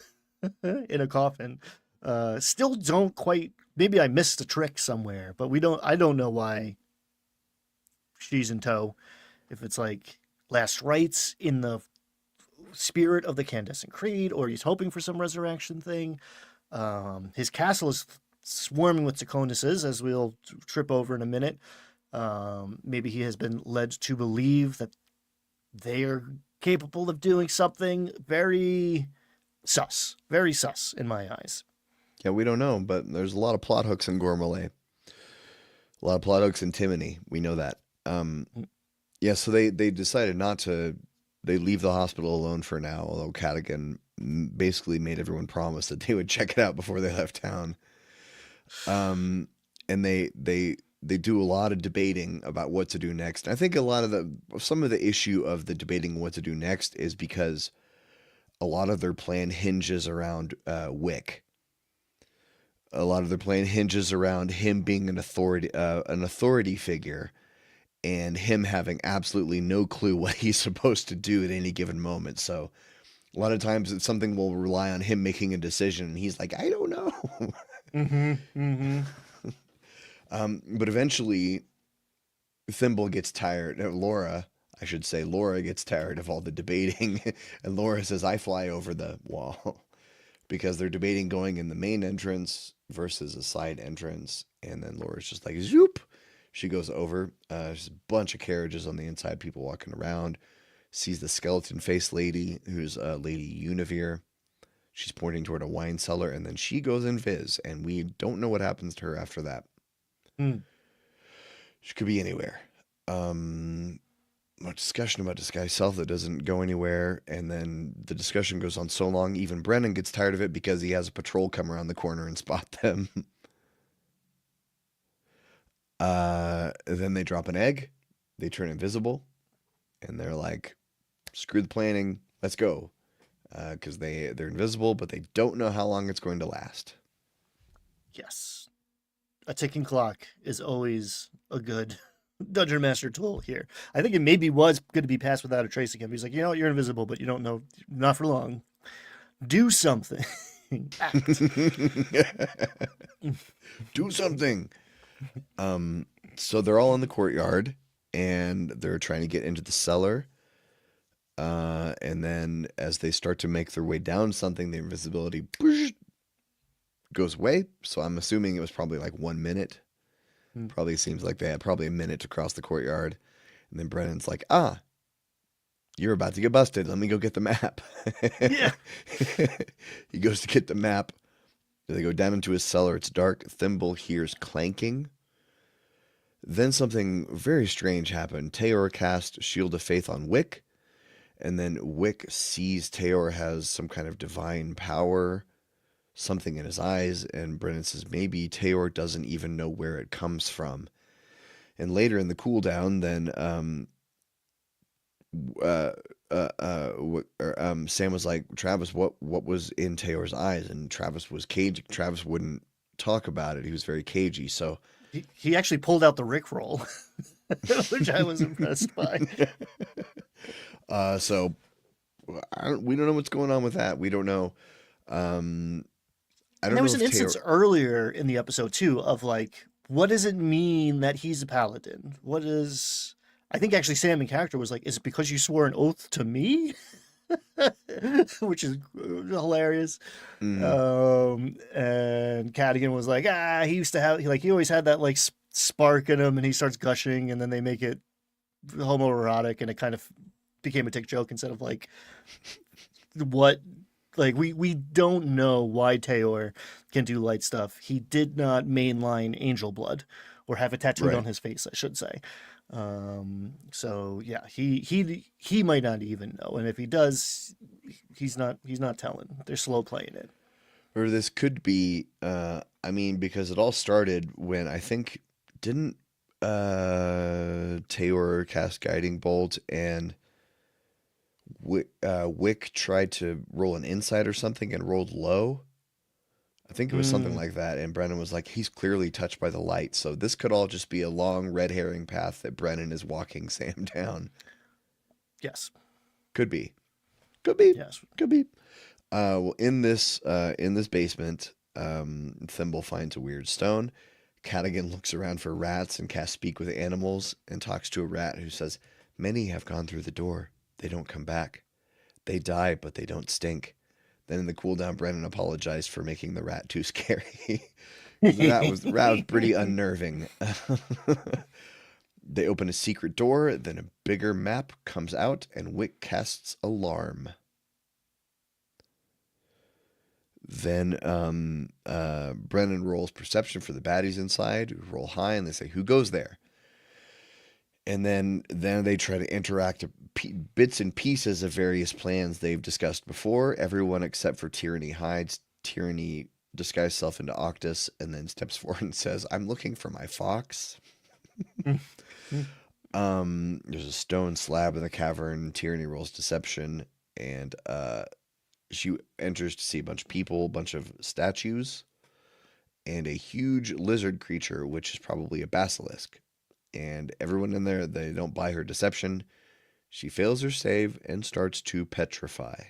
in a coffin, still don't quite, maybe I missed a trick somewhere, but I don't know why she's in tow. If it's like last rites in the spirit of the Candescent Creed, or he's hoping for some resurrection thing. His castle is swarming with Taconuses, as we'll trip over in a minute. Maybe he has been led to believe that they are capable of doing something very sus in my eyes. Yeah, we don't know, but there's a lot of plot hooks in Gormalay. A lot of plot hooks in Timony. We know that. Yeah, so they decided not to. They leave the hospital alone for now, although Cadigan basically made everyone promise that they would check it out before they left town. And they do a lot of debating about what to do next. I think some of the issue of the debating what to do next is because a lot of their plan hinges around Wick. A lot of their plan hinges around him being an authority figure, and him having absolutely no clue what he's supposed to do at any given moment. So a lot of times it's something will rely on him making a decision, and he's like, I don't know. But eventually, Thimble gets tired. Laura gets tired of all the debating, and Laura says, I fly over the wall. Because they're debating going in the main entrance versus a side entrance. And then Laura's just like, zoop. She goes over. There's a bunch of carriages on the inside, people walking around. Sees the skeleton face lady, who's Lady Univere. She's pointing toward a wine cellar, and then she goes invis, and we don't know what happens to her after that. She could be anywhere. A discussion about Disguise Self that doesn't go anywhere, and then the discussion goes on so long, even Brennen gets tired of it because he has a patrol come around the corner and spot them. Then they drop an egg, they turn invisible, and they're like, screw the planning, let's go. Because they're invisible, but they don't know how long it's going to last. Yes. A ticking clock is always a good Dungeon Master tool here. I think it maybe was going to be passed without a trace again. He's like, you're invisible, but you don't know, not for long. Do something. Act. Do something. So they're all in the courtyard, and they're trying to get into the cellar. And then as they start to make their way down something, the invisibility goes away. So I'm assuming it was probably like 1 minute. Probably seems like they had probably a minute to cross the courtyard. And then Brennan's like, you're about to get busted. Let me go get the map. Yeah. He goes to get the map. They go down into his cellar. It's dark. Thimble hears clanking. Then something very strange happened. Taor cast Shield of Faith on Wick. And then Wick sees Taor has some kind of divine power, something in his eyes, and Brennen says maybe Taor doesn't even know where it comes from. And later in the cooldown, then Sam was like, Travis, what was in Taor's eyes? And Travis was cagey. Travis wouldn't talk about it. He was very cagey. So he actually pulled out the Rickroll, which I was impressed by. So we don't know what's going on with that. We don't know. There was an instance earlier in the episode too of like, what does it mean that he's a paladin? I think actually Sam in character was like, is it because you swore an oath to me? Which is hilarious. And Cadigan was like, he used to have, he always had that like spark in him, and he starts gushing, and then they make it homoerotic, and it kind of became a tick joke instead of like what. Like, we don't know why Taor can do light stuff. He did not mainline angel blood, or have it tattooed on his face, I should say. So yeah, he might not even know, and if he does, he's not telling. They're slow playing it. Or this could be, because it all started when I think didn't Taor cast Guiding Bolt, and Wick tried to roll an insight or something and rolled low. I think it was something like that. And Brennen was like, he's clearly touched by the light. So this could all just be a long red herring path that Brennen is walking Sam down. Yes. Could be. Yes. Could be. Well, in this basement, Thimble finds a weird stone. Cadigan looks around for rats and casts Speak with Animals and talks to a rat who says, many have gone through the door. They don't come back. They die, but they don't stink. Then in the cooldown, Brennen apologized for making the rat too scary. that was pretty unnerving. They open a secret door, then a bigger map comes out, and Wick casts alarm. Then Brennan rolls perception for the baddies inside, who roll high, and they say, "Who goes there?" And then they try to interact bits and pieces of various plans they've discussed before. Everyone except for Tyranny hides. Tyranny disguises herself into Octus and then steps forward and says, "I'm looking for my fox." There's a stone slab in the cavern. Tyranny rolls deception, and she enters to see a bunch of people, a bunch of statues, and a huge lizard creature, which is probably a basilisk. And everyone in there, they don't buy her deception. She fails her save and starts to petrify.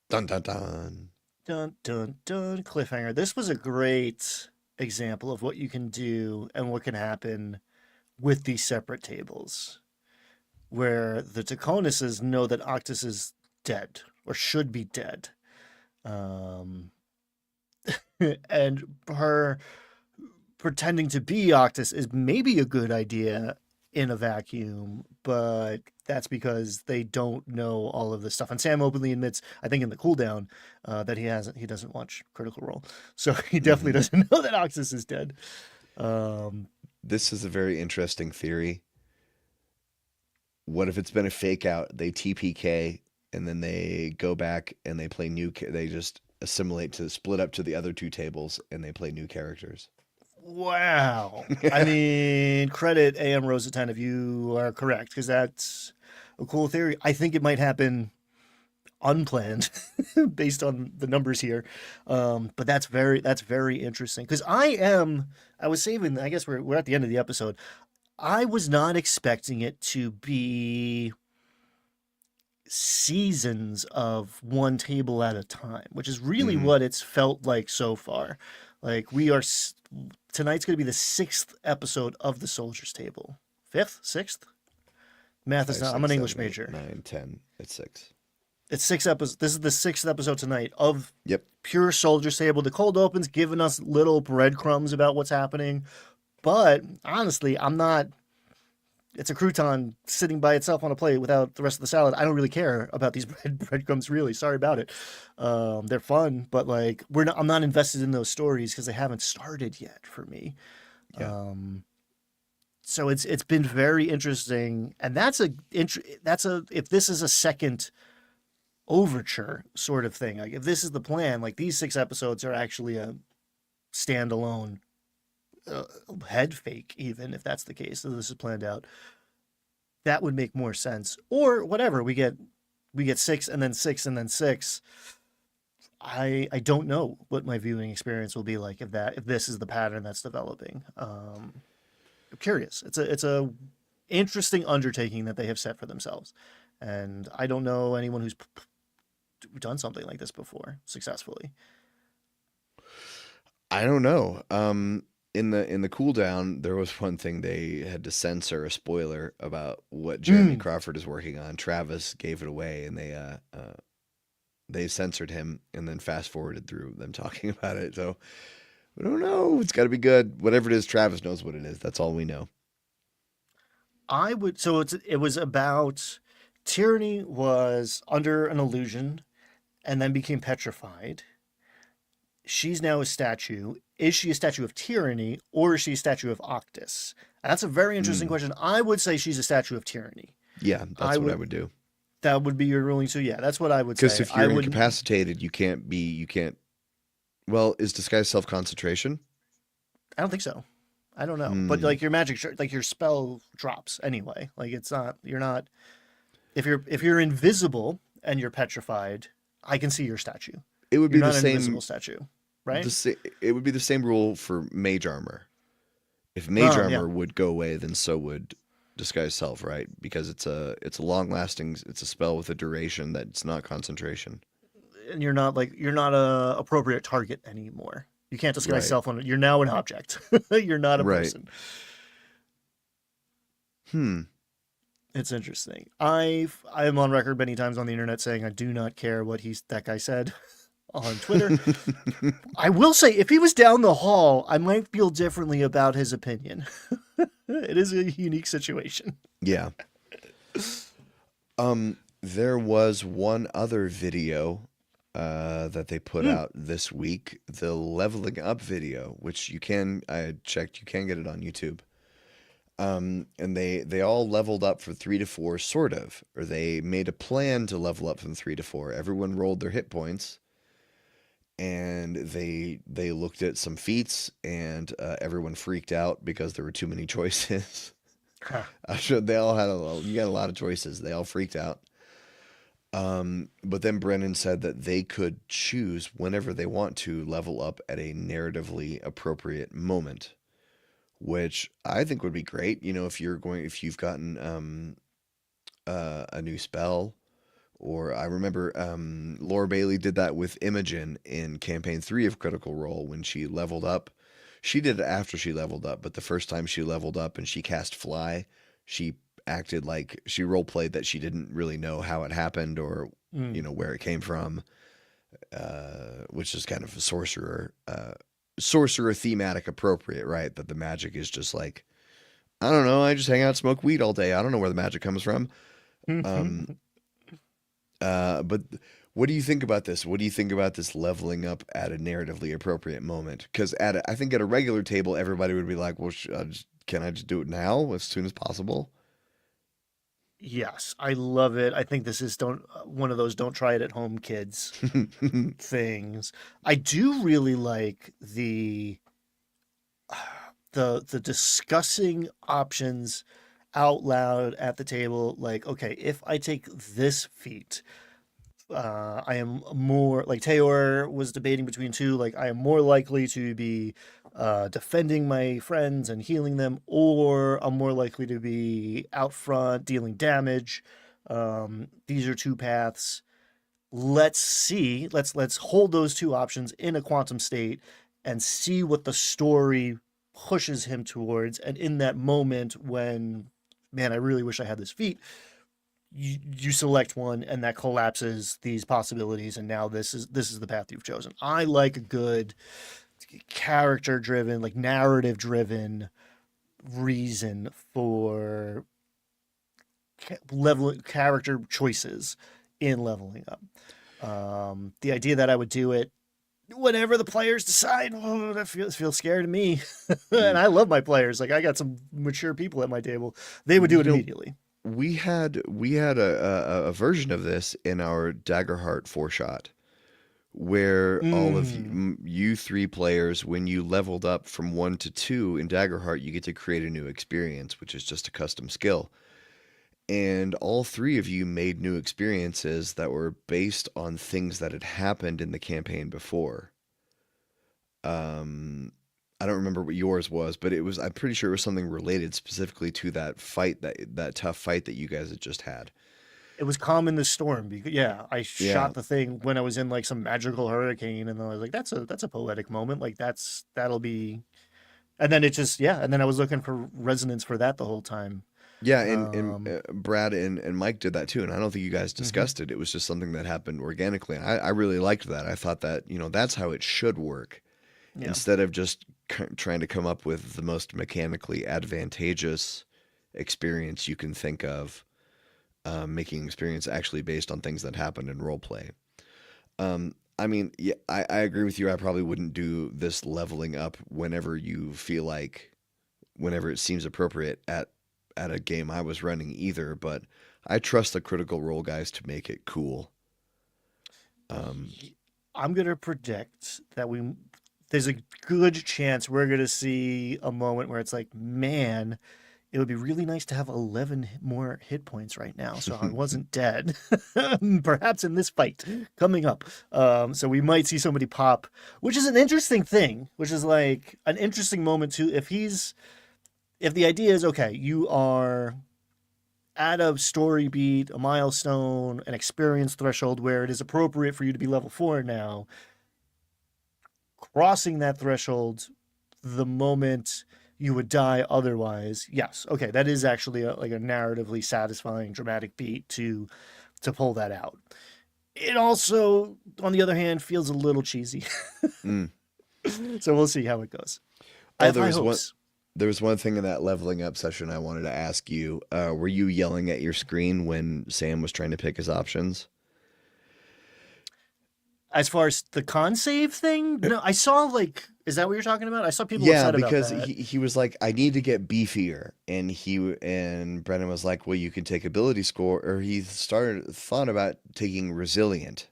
Dun dun dun. Dun, dun, dun. Cliffhanger. This was a great example of what you can do and what can happen with these separate tables, where the Taconuses know that Octus is dead or should be dead. And her pretending to be Octus is maybe a good idea in a vacuum, but that's because they don't know all of this stuff. And Sam openly admits, I think in the cooldown, that he doesn't watch Critical Role, so he definitely doesn't know that Octus is dead. This is a very interesting theory. What if it's been a fake out? They TPK and then they go back and they play they just assimilate to split up to the other two tables and they play new characters. Wow. I mean, credit AM Rosa 10 if you are correct, because that's a cool theory. I think it might happen unplanned based on the numbers here. But that's very interesting, because I was saving, I guess we're at the end of the episode. I was not expecting it to be seasons of one table at a time, which is really what it's felt like so far. Like tonight's going to be the 6th episode of the Soldiers Table. 5th? 6th? Math is not. I'm an English major. 9, 10. It's 6. It's 6 episodes. This is the 6th episode tonight of Yep. pure Soldiers Table. The cold open's giving us little breadcrumbs about what's happening, but honestly, I'm not. It's a crouton sitting by itself on a plate without the rest of the salad. I don't really care about these breadcrumbs, really. Sorry about it. They're fun, but like I'm not invested in those stories because they haven't started yet for me. Yeah. So it's been very interesting, and if this is a second overture sort of thing, like if this is the plan, like these 6 episodes are actually a standalone head fake, even if that's the case, so this is planned out, that would make more sense. Or whatever, we get 6 and then 6 and then 6. I don't know what my viewing experience will be like if this is the pattern that's developing. I'm curious. It's a interesting undertaking that they have set for themselves, and I don't know anyone who's done something like this before successfully. I don't know. In the cooldown, there was one thing they had to censor, a spoiler about what Jeremy Crawford is working on. Travis gave it away, and they censored him, and then fast forwarded through them talking about it. So I don't know. It's got to be good. Whatever it is, Travis knows what it is. That's all we know. It was about Tyranny was under an illusion, and then became petrified. She's now a statue. Is she a statue of Tyranny, or is she a statue of Octus? That's a very interesting question. I would say she's a statue of Tyranny. Yeah, that's what I would do. That would be your ruling too. Yeah, that's what I would say. Because if you're incapacitated, you can't. Well, is disguise self-concentration? I don't think so. I don't know. But like your magic, like your spell drops anyway. Like it's not. You're not. If you're invisible and you're petrified, I can see your statue. It would be the same invisible statue, right? It would be the same rule for mage armor. If mage armor would go away, then so would disguise self, right? Because it's a long lasting. It's a spell with a duration that's not concentration. And you're not a appropriate target anymore. You can't disguise self on it. You're now an object. You're not a person. It's interesting. I'm on record many times on the internet saying I do not care what that guy said. on Twitter. I will say, if he was down the hall, I might feel differently about his opinion. It is a unique situation. Yeah. There was one other video that they put out this week, the leveling up video, which I checked, you can get it on YouTube. And they all leveled up from 3 to 4, sort of, or they made a plan to level up from 3 to 4. Everyone rolled their hit points, and they looked at some feats, and everyone freaked out because there were too many choices. Huh. I'm sure they all had you got a lot of choices. They all freaked out. But then Brennen said that they could choose whenever they want to level up at a narratively appropriate moment, which I think would be great. You know, if you've gotten a new spell, or I remember Laura Bailey did that with Imogen in campaign 3 of Critical Role when she leveled up. She did it after she leveled up, but the first time she leveled up and she cast Fly, she acted like she role played that she didn't really know how it happened or where it came from, which is kind of a sorcerer thematic appropriate, right? That the magic is just like, I don't know, I just hang out and smoke weed all day. I don't know where the magic comes from. But what do you think about this? What do you think about this leveling up at a narratively appropriate moment? Because I think at a regular table, everybody would be like, well, can I just do it now as soon as possible? Yes, I love it. I think this is one of those don't try it at home kids things. I do really like the discussing options out loud at the table. Like, okay, if I take this feat, I am more like Taylor was debating between two. Like, I am more likely to be defending my friends and healing them, or I'm more likely to be out front dealing damage. These are two paths. Let's see. Let's hold those two options in a quantum state and see what the story pushes him towards. And in that moment, when man, I really wish I had this feat, you select one and that collapses these possibilities, and now this is the path you've chosen. I like a good character driven, like narrative driven reason for level character choices in leveling up. The idea that I would do it whenever the players decide, oh, that feels scary to me. And I love my players. Like, I got some mature people at my table. They would do it immediately. We had a version of this in our Daggerheart 4-shot, where all of you 3 players, when you leveled up from 1 to 2 in Daggerheart, you get to create a new experience, which is just a custom skill. And all 3 of you made new experiences that were based on things that had happened in the campaign before. I don't remember what yours was, but I'm pretty sure it was something related specifically to that fight, that tough fight that you guys had just had. It was Calm in the Storm because I shot the thing when I was in like some magical hurricane, and then I was like, that's a poetic moment. Like that'll be, and then it just and then I was looking for resonance for that the whole time. Yeah, and Brad and Mike did that too, and I don't think you guys discussed it. It was just something that happened organically, and I really liked that. I thought that that's how it should work, instead of just trying to come up with the most mechanically advantageous experience you can think of. Making experience actually based on things that happened in roleplay. I mean, yeah, I agree with you. I probably wouldn't do this leveling up whenever you feel like, whenever it seems appropriate at a game I was running either, but I trust the Critical Role guys to make it cool. I'm going to predict that there's a good chance we're going to see a moment where it's like, man, it would be really nice to have 11 more hit points right now, so I wasn't dead. Perhaps in this fight coming up. So we might see somebody pop, which is an interesting thing, which is like an interesting moment too. If the idea is, okay, you are at a story beat, a milestone, an experience threshold where it is appropriate for you to be level 4 now, crossing that threshold the moment you would die otherwise. Yes, okay, that is actually like a narratively satisfying dramatic beat to pull that out. It also, on the other hand, feels a little cheesy. Mm. So we'll see how it goes. I Oh, have high hopes. there was one thing in that leveling up session I wanted to ask you. Were you yelling at your screen when Sam was trying to pick his options? As far as the con save thing, no, I saw like, is that what you're talking about? I saw people Yeah, upset about because that. he was like, I need to get beefier, and Brennan was like, well, you can take ability score, or he thought about taking resilient,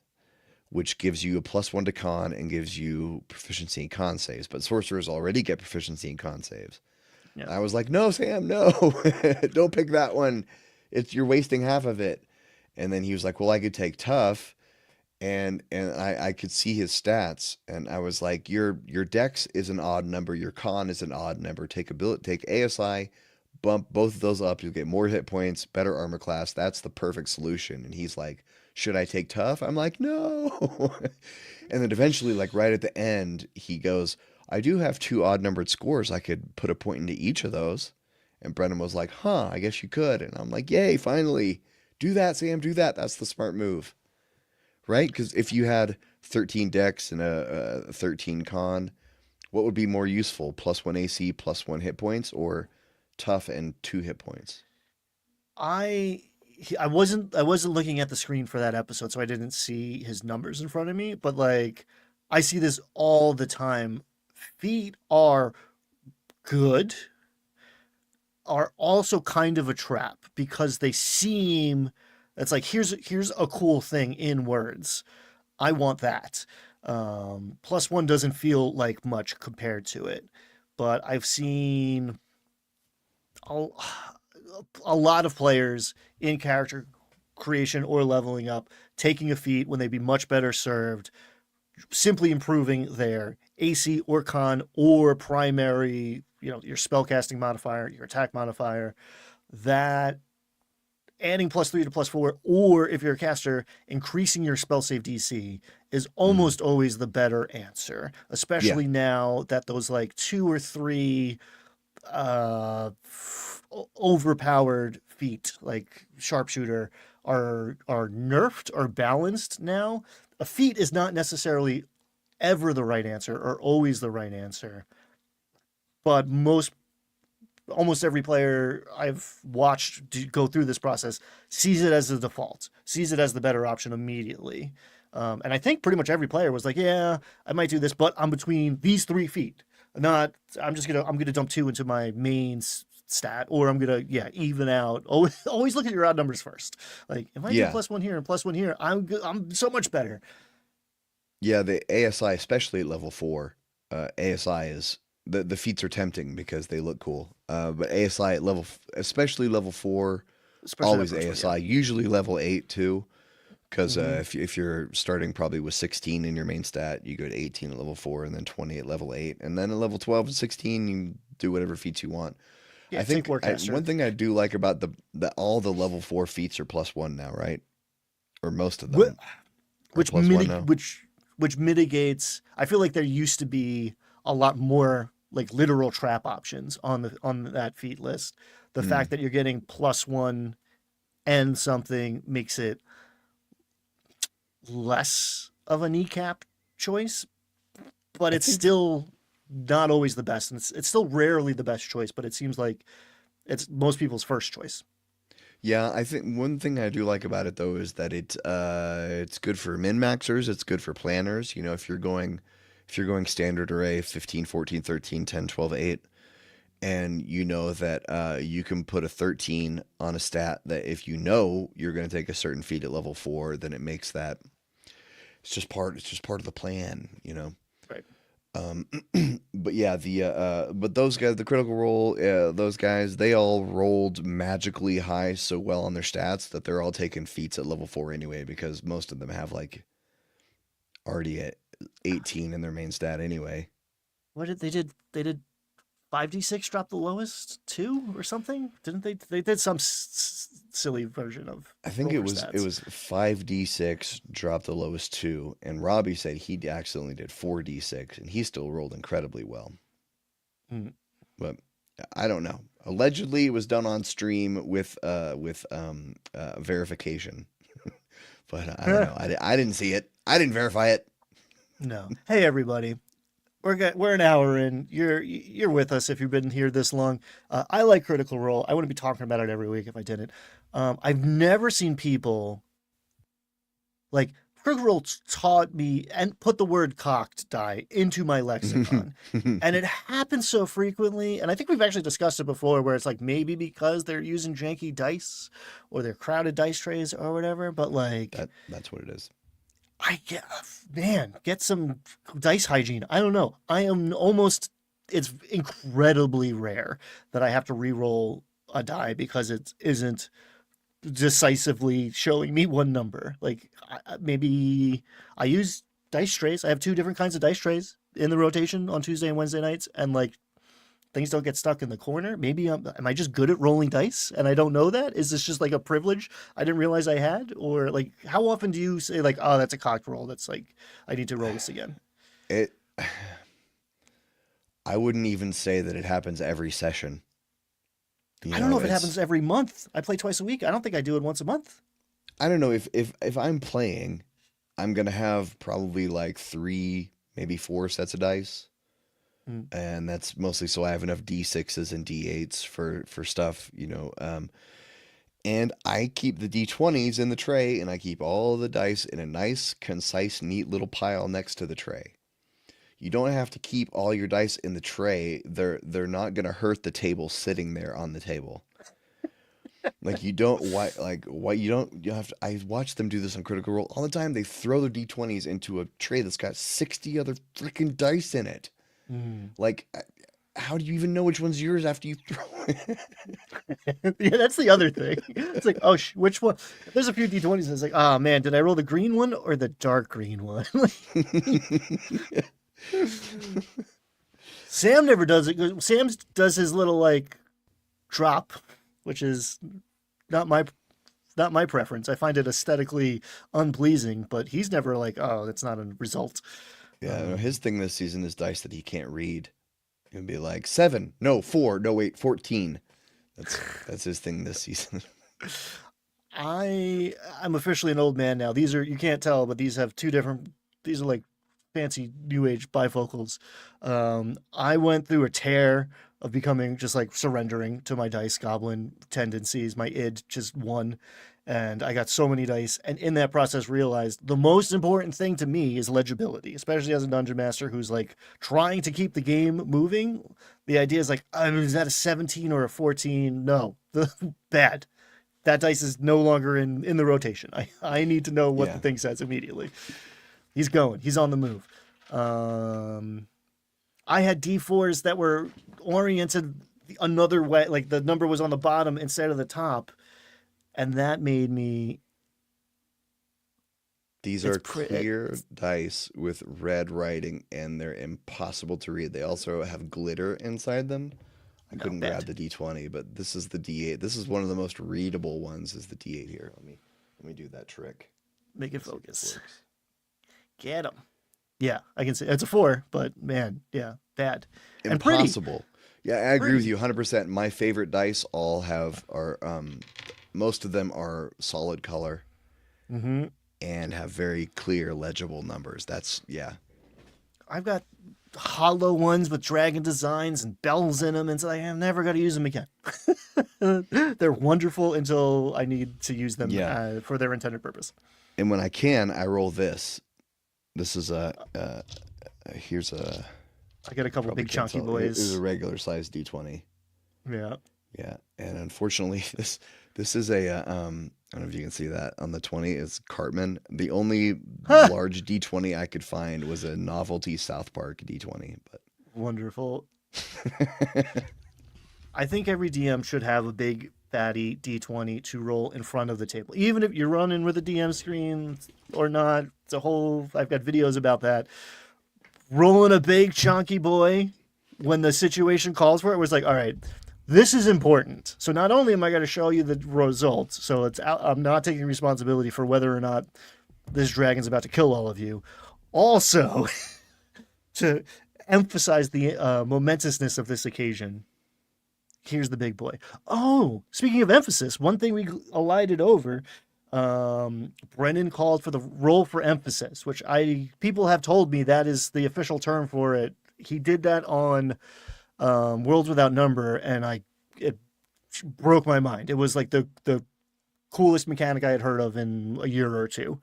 which gives you a +1 to con and gives you proficiency in con saves, but sorcerers already get proficiency in con saves. Yeah. I was like, no, Sam, no, don't pick that one. You're wasting half of it. And then he was like, well, I could take tough, and I could see his stats, and I was like, your dex is an odd number, your con is an odd number. Take ASI, bump both of those up, you'll get more hit points, better armor class. That's the perfect solution. And he's like, should I take tough? I'm like, no. And then eventually, like right at the end, he goes, I do have 2 odd numbered scores. I could put a point into each of those. And Brennan was like, huh, I guess you could. And I'm like, yay, finally. Do that, Sam, do that. That's the smart move. Right? Because if you had 13 dex and a 13 con, what would be more useful? +1 AC, +1 hit points, or tough and 2 hit points? I I wasn't looking at the screen for that episode, so I didn't see his numbers in front of me. But like, I see this all the time. Feet are good, are also kind of a trap because they seem. It's like here's a cool thing in words. I want that. +1 doesn't feel like much compared to it, but I've seen a, a lot of players in character creation or leveling up taking a feat when they'd be much better served simply improving their AC or con or primary, your spellcasting modifier, your attack modifier, that adding +3 to +4, or if you're a caster, increasing your spell save DC is Mm. almost always the better answer, Yeah. especially now that those like 2 or 3 uh overpowered feat like sharpshooter are nerfed or balanced now. A feat is not necessarily ever the right answer or always the right answer, but almost every player I've watched go through this process sees it as the default, sees it as the better option immediately. And I think pretty much every player was like, "Yeah, I might do this, but I'm between these 3 feet. Not, I'm gonna dump 2 into my main stat, or I'm gonna even out. Always look at your odd numbers first. Like if I do Yeah. +1 here and +1 here, I'm so much better. Yeah, the ASI, especially at level 4, ASI is the feats are tempting because they look cool. But ASI at especially level 4, Especially that always first one. Yeah. ASI. Usually level 8 too, because Hmm. if you're starting probably with 16 in your main stat, you go to 18 at level 4, and then 20 at level 8, and then at level 12 and 16, you do whatever feats you want. Yeah. Think One Warcaster. thing I do like about the all the level 4 feats are +1 now, right? Or most of Wh- them are which +1 mitig- now. which which mitigates. I feel like there used to be a lot more like literal trap options on that feat list. The Mm. fact that you're getting +1 and something makes it less of a kneecap choice, but I it's think still not always the best, and it's still rarely the best choice. But it seems like it's most people's first choice. Yeah, I think one thing I do like about it though is that it's good for min-maxers, it's good for planners. You know, if you're going standard array 15, 14, 13, 10, 12, 8, and you know that you can put a 13 on a stat that if you know you're going to take a certain feat at level 4, then it makes that it's just part of the plan, you know. Right. Um, but yeah, but those guys, the critical role, those guys, they all rolled magically high so well on their stats that they're all taking feats at level 4 anyway, because most of them have like already at 18 in their main stat anyway. What did they did? They did 5d6 drop the lowest too or something? Didn't they? They did some silly version of I think roll for it stats. was 5d6 dropped the lowest 2, and Robbie said he accidentally did 4d6, and he still rolled incredibly well. Hmm. But I don't know. Allegedly, it was done on stream with verification. But I don't know. I didn't see it. I didn't verify it. No. Hey, everybody. We're an hour in. You're with us if you've been here this long. I like Critical Role. I wouldn't be talking about it every week if I didn't. I've never seen people like Critical Role taught me and put the word cocked die into my lexicon. And it happens so frequently. And I think we've actually discussed it before where it's like maybe because they're using janky dice or they're crowded dice trays or whatever. But like that's what it is. Get some dice hygiene. I don't know. It's incredibly rare that I have to re-roll a die because it isn't decisively showing me one number. Like maybe I use dice trays. I have 2 different kinds of dice trays in the rotation on Tuesday and Wednesday nights, and like things don't get stuck in the corner. Maybe am I just good at rolling dice and I don't know that? Is this just like a privilege I didn't realize I had? Or like how often do you say like, oh, that's a cocked roll, that's like I need to roll this again? I wouldn't even say that it happens every session. I don't know if it happens every month. I play twice a week. I don't think I do it once a month. I don't know if I'm playing, I'm gonna have probably like 3, maybe 4 sets of dice. And that's mostly so I have enough D6s and D8s for stuff, and I keep the D20s in the tray, and I keep all the dice in a nice, concise, neat little pile next to the tray. You don't have to keep all your dice in the tray. They're not gonna hurt the table sitting there on the table. Like you don't you have to. I watch them do this on Critical Role all the time. They throw their D20s into a tray that's got 60 other freaking dice in it. Like, how do you even know which one's yours after you throw it? Yeah, that's the other thing. It's like, oh, which one? There's a few D20s and it's like, oh man, did I roll the green one or the dark green one? Sam never does it. Sam does his little like drop, which is not my preference. I find it aesthetically unpleasing, but he's never like, oh, that's not a result. Yeah, his thing this season is dice that he can't read. He'll be like 7, no 4, no wait 14. That's his thing this season. I'm officially an old man now. You can't tell, but these have 2 different. These are like fancy new age bifocals. I went through a tear of becoming just like surrendering to my dice goblin tendencies. My id just won. And I got so many dice, and in that process realized the most important thing to me is legibility, especially as a dungeon master who's like trying to keep the game moving. The idea is like, is that a 17 or a 14? No, bad. That dice is no longer in the rotation. I need to know what the thing says immediately. He's going. He's on the move. I had D4s that were oriented another way, like the number was on the bottom instead of the top. And that made me. These are clear dice with red writing, and they're impossible to read. They also have glitter inside them. I couldn't grab the D20, but this is the D8. This is one of the most readable ones. Is the D8 here? Let me do that trick. Make it focus. Get him. Yeah, I can see it's a 4, but man, yeah, bad. Impossible. Yeah, I agree with you 100%. My favorite dice all are most of them are solid color and have very clear, legible numbers. I've got hollow ones with dragon designs and bells in them, and so I'm never going to use them again. They're wonderful until I need to use them for their intended purpose. And when I can, I roll this. This is here's a... I got a couple big chunky boys. This is a regular size D20. Yeah. Yeah, and unfortunately, this is a I don't know if you can see that on the 20 is Cartman. The only large D20 I could find was a novelty South Park D20. But wonderful. I think every DM should have a big fatty D20 to roll in front of the table, even if you're running with a DM screen or not. It's a whole. I've got videos about that. Rolling a big chunky boy when the situation calls for it was like, all right. This is important. So not only am I going to show you the results, so I'm not taking responsibility for whether or not this dragon's about to kill all of you. Also, to emphasize the momentousness of this occasion, here's the big boy. Oh, speaking of emphasis, one thing we alighted over, Brennan called for the roll for emphasis, which people have told me that is the official term for it. He did that on Worlds Without Number, and it broke my mind. It was like the coolest mechanic I had heard of in a year or two.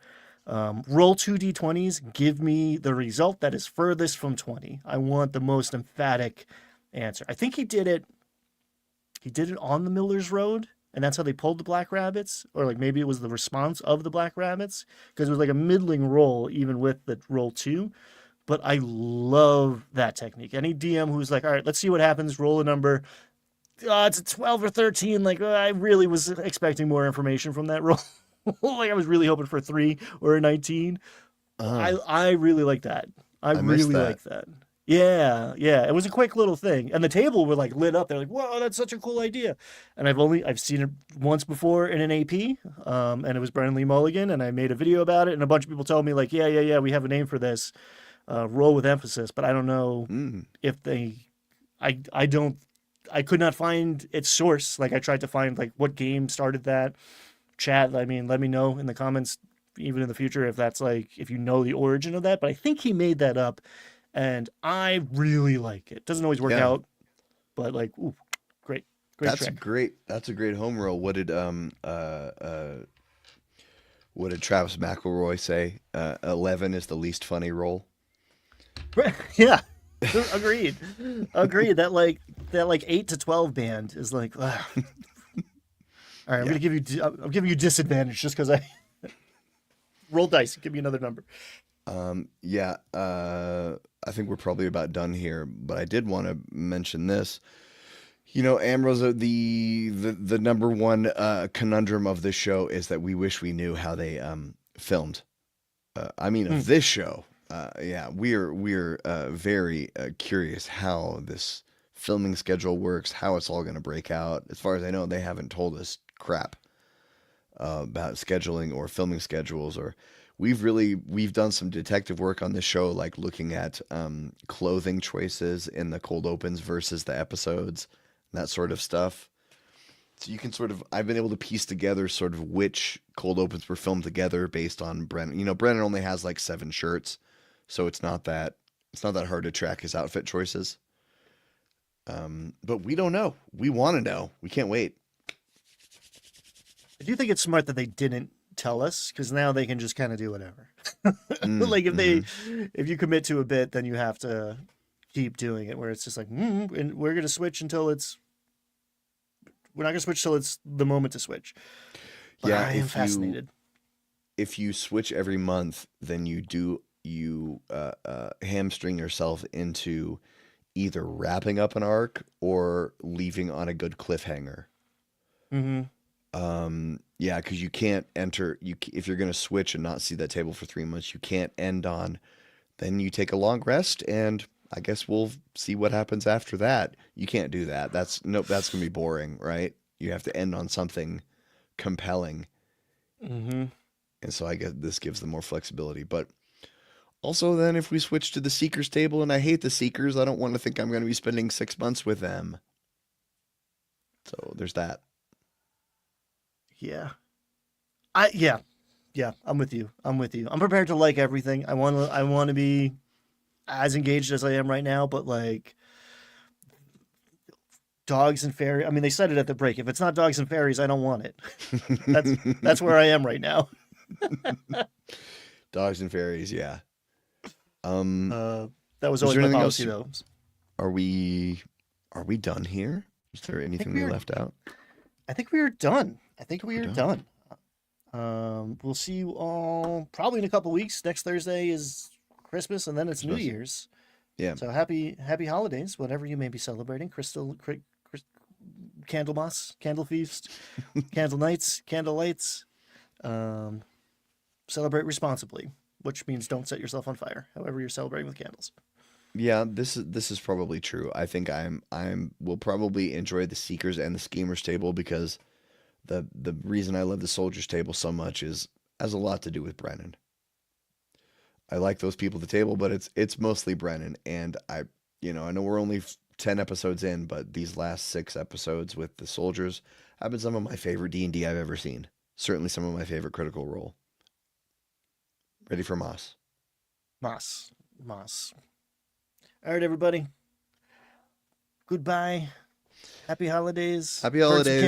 Roll two d20s, give me the result that is furthest from 20. I want the most emphatic answer. I think he did it. He did it on the Miller's Road, and that's how they pulled the Black Rabbits, or like maybe it was the response of the Black Rabbits, because it was like a middling roll even with the roll two. But I love that technique. Any DM who's like, all right, let's see what happens. Roll a number. It's a 12 or 13. Like, I really was expecting more information from that roll. Like, I was really hoping for 3 or a 19. I really like that. I missed really that. like that. Yeah, yeah. It was a quick little thing. And the table were like lit up. They're like, whoa, that's such a cool idea. And I've seen it once before in an AP. And it was Brennen Lee Mulligan, and I made a video about it, and a bunch of people told me, like, yeah, we have a name for this. Roll with emphasis, but I don't know if they I could not find its source. Like, I tried to find like what game started that. Chat, I mean, let me know in the comments, even in the future, if that's like, if you know the origin of that. But I think he made that up, and I really like it. Doesn't always work Yeah. out, but like, ooh, great trick. That's a great home roll. What did Travis McElroy say? 11 is the least funny roll. Yeah, agreed. That 8 to 12 band is like, ugh. All right, I'm giving you disadvantage just because I roll dice. Give me another number. I think we're probably about done here, but I did want to mention this. You know, Ambrose, the number one conundrum of this show is that we wish we knew how they filmed. Of this show. We're very curious how this filming schedule works, how it's all going to break out. As far as I know, they haven't told us crap about scheduling or filming schedules, or we've done some detective work on this show, like looking at clothing choices in the cold opens versus the episodes, that sort of stuff. So you can I've been able to piece together sort of which cold opens were filmed together based on Brennan. You know, Brennan only has like 7 shirts, so it's not that hard to track his outfit choices. But we don't know. We want to know. We can't wait. I do think it's smart that they didn't tell us, because now they can just kind of do whatever. Like, if you commit to a bit, then you have to keep doing it, where it's just like, and we're gonna switch until we're not gonna switch till it's the moment to switch. But Yeah, I am fascinated. If you switch every month, then you hamstring yourself into either wrapping up an arc or leaving on a good cliffhanger. Yeah, because you can't enter. If you're going to switch and not see that table for 3 months, you can't end on. Then you take a long rest, and I guess we'll see what happens after that. You can't do that. That's going to be boring, right? You have to end on something compelling. And so I guess this gives them more flexibility. But also, then if we switch to the Seekers table, and I hate the Seekers, I don't want to think I'm going to be spending 6 months with them. So there's that. Yeah. I'm with you. I'm prepared to like everything. I want to be as engaged as I am right now, but like dogs and fairies. I mean, they said it at the break. If it's not dogs and fairies, I don't want it. That's where I am right now. Dogs and fairies, yeah. That was is always there my anything policy, else? though. Are we done here? Is there anything we left out? I think we are done. We'll see you all probably in a couple weeks. Next Thursday is Christmas, and then it's New Year's. Yeah. So happy holidays, whatever you may be celebrating. Candlemas, candle feast, candle nights, candle lights. Celebrate responsibly, which means don't set yourself on fire. However, you're celebrating with candles. Yeah, this is probably true. I think will probably enjoy the Seekers and the Schemers table, because the reason I love the Soldiers table so much has a lot to do with Brennan. I like those people at the table, but it's mostly Brennan, and I know we're only 10 episodes in, but these last 6 episodes with the Soldiers have been some of my favorite D&D I've ever seen. Certainly some of my favorite Critical Role. Ready for Moss. Moss. All right, everybody. Goodbye. Happy holidays. Happy Burn some holidays.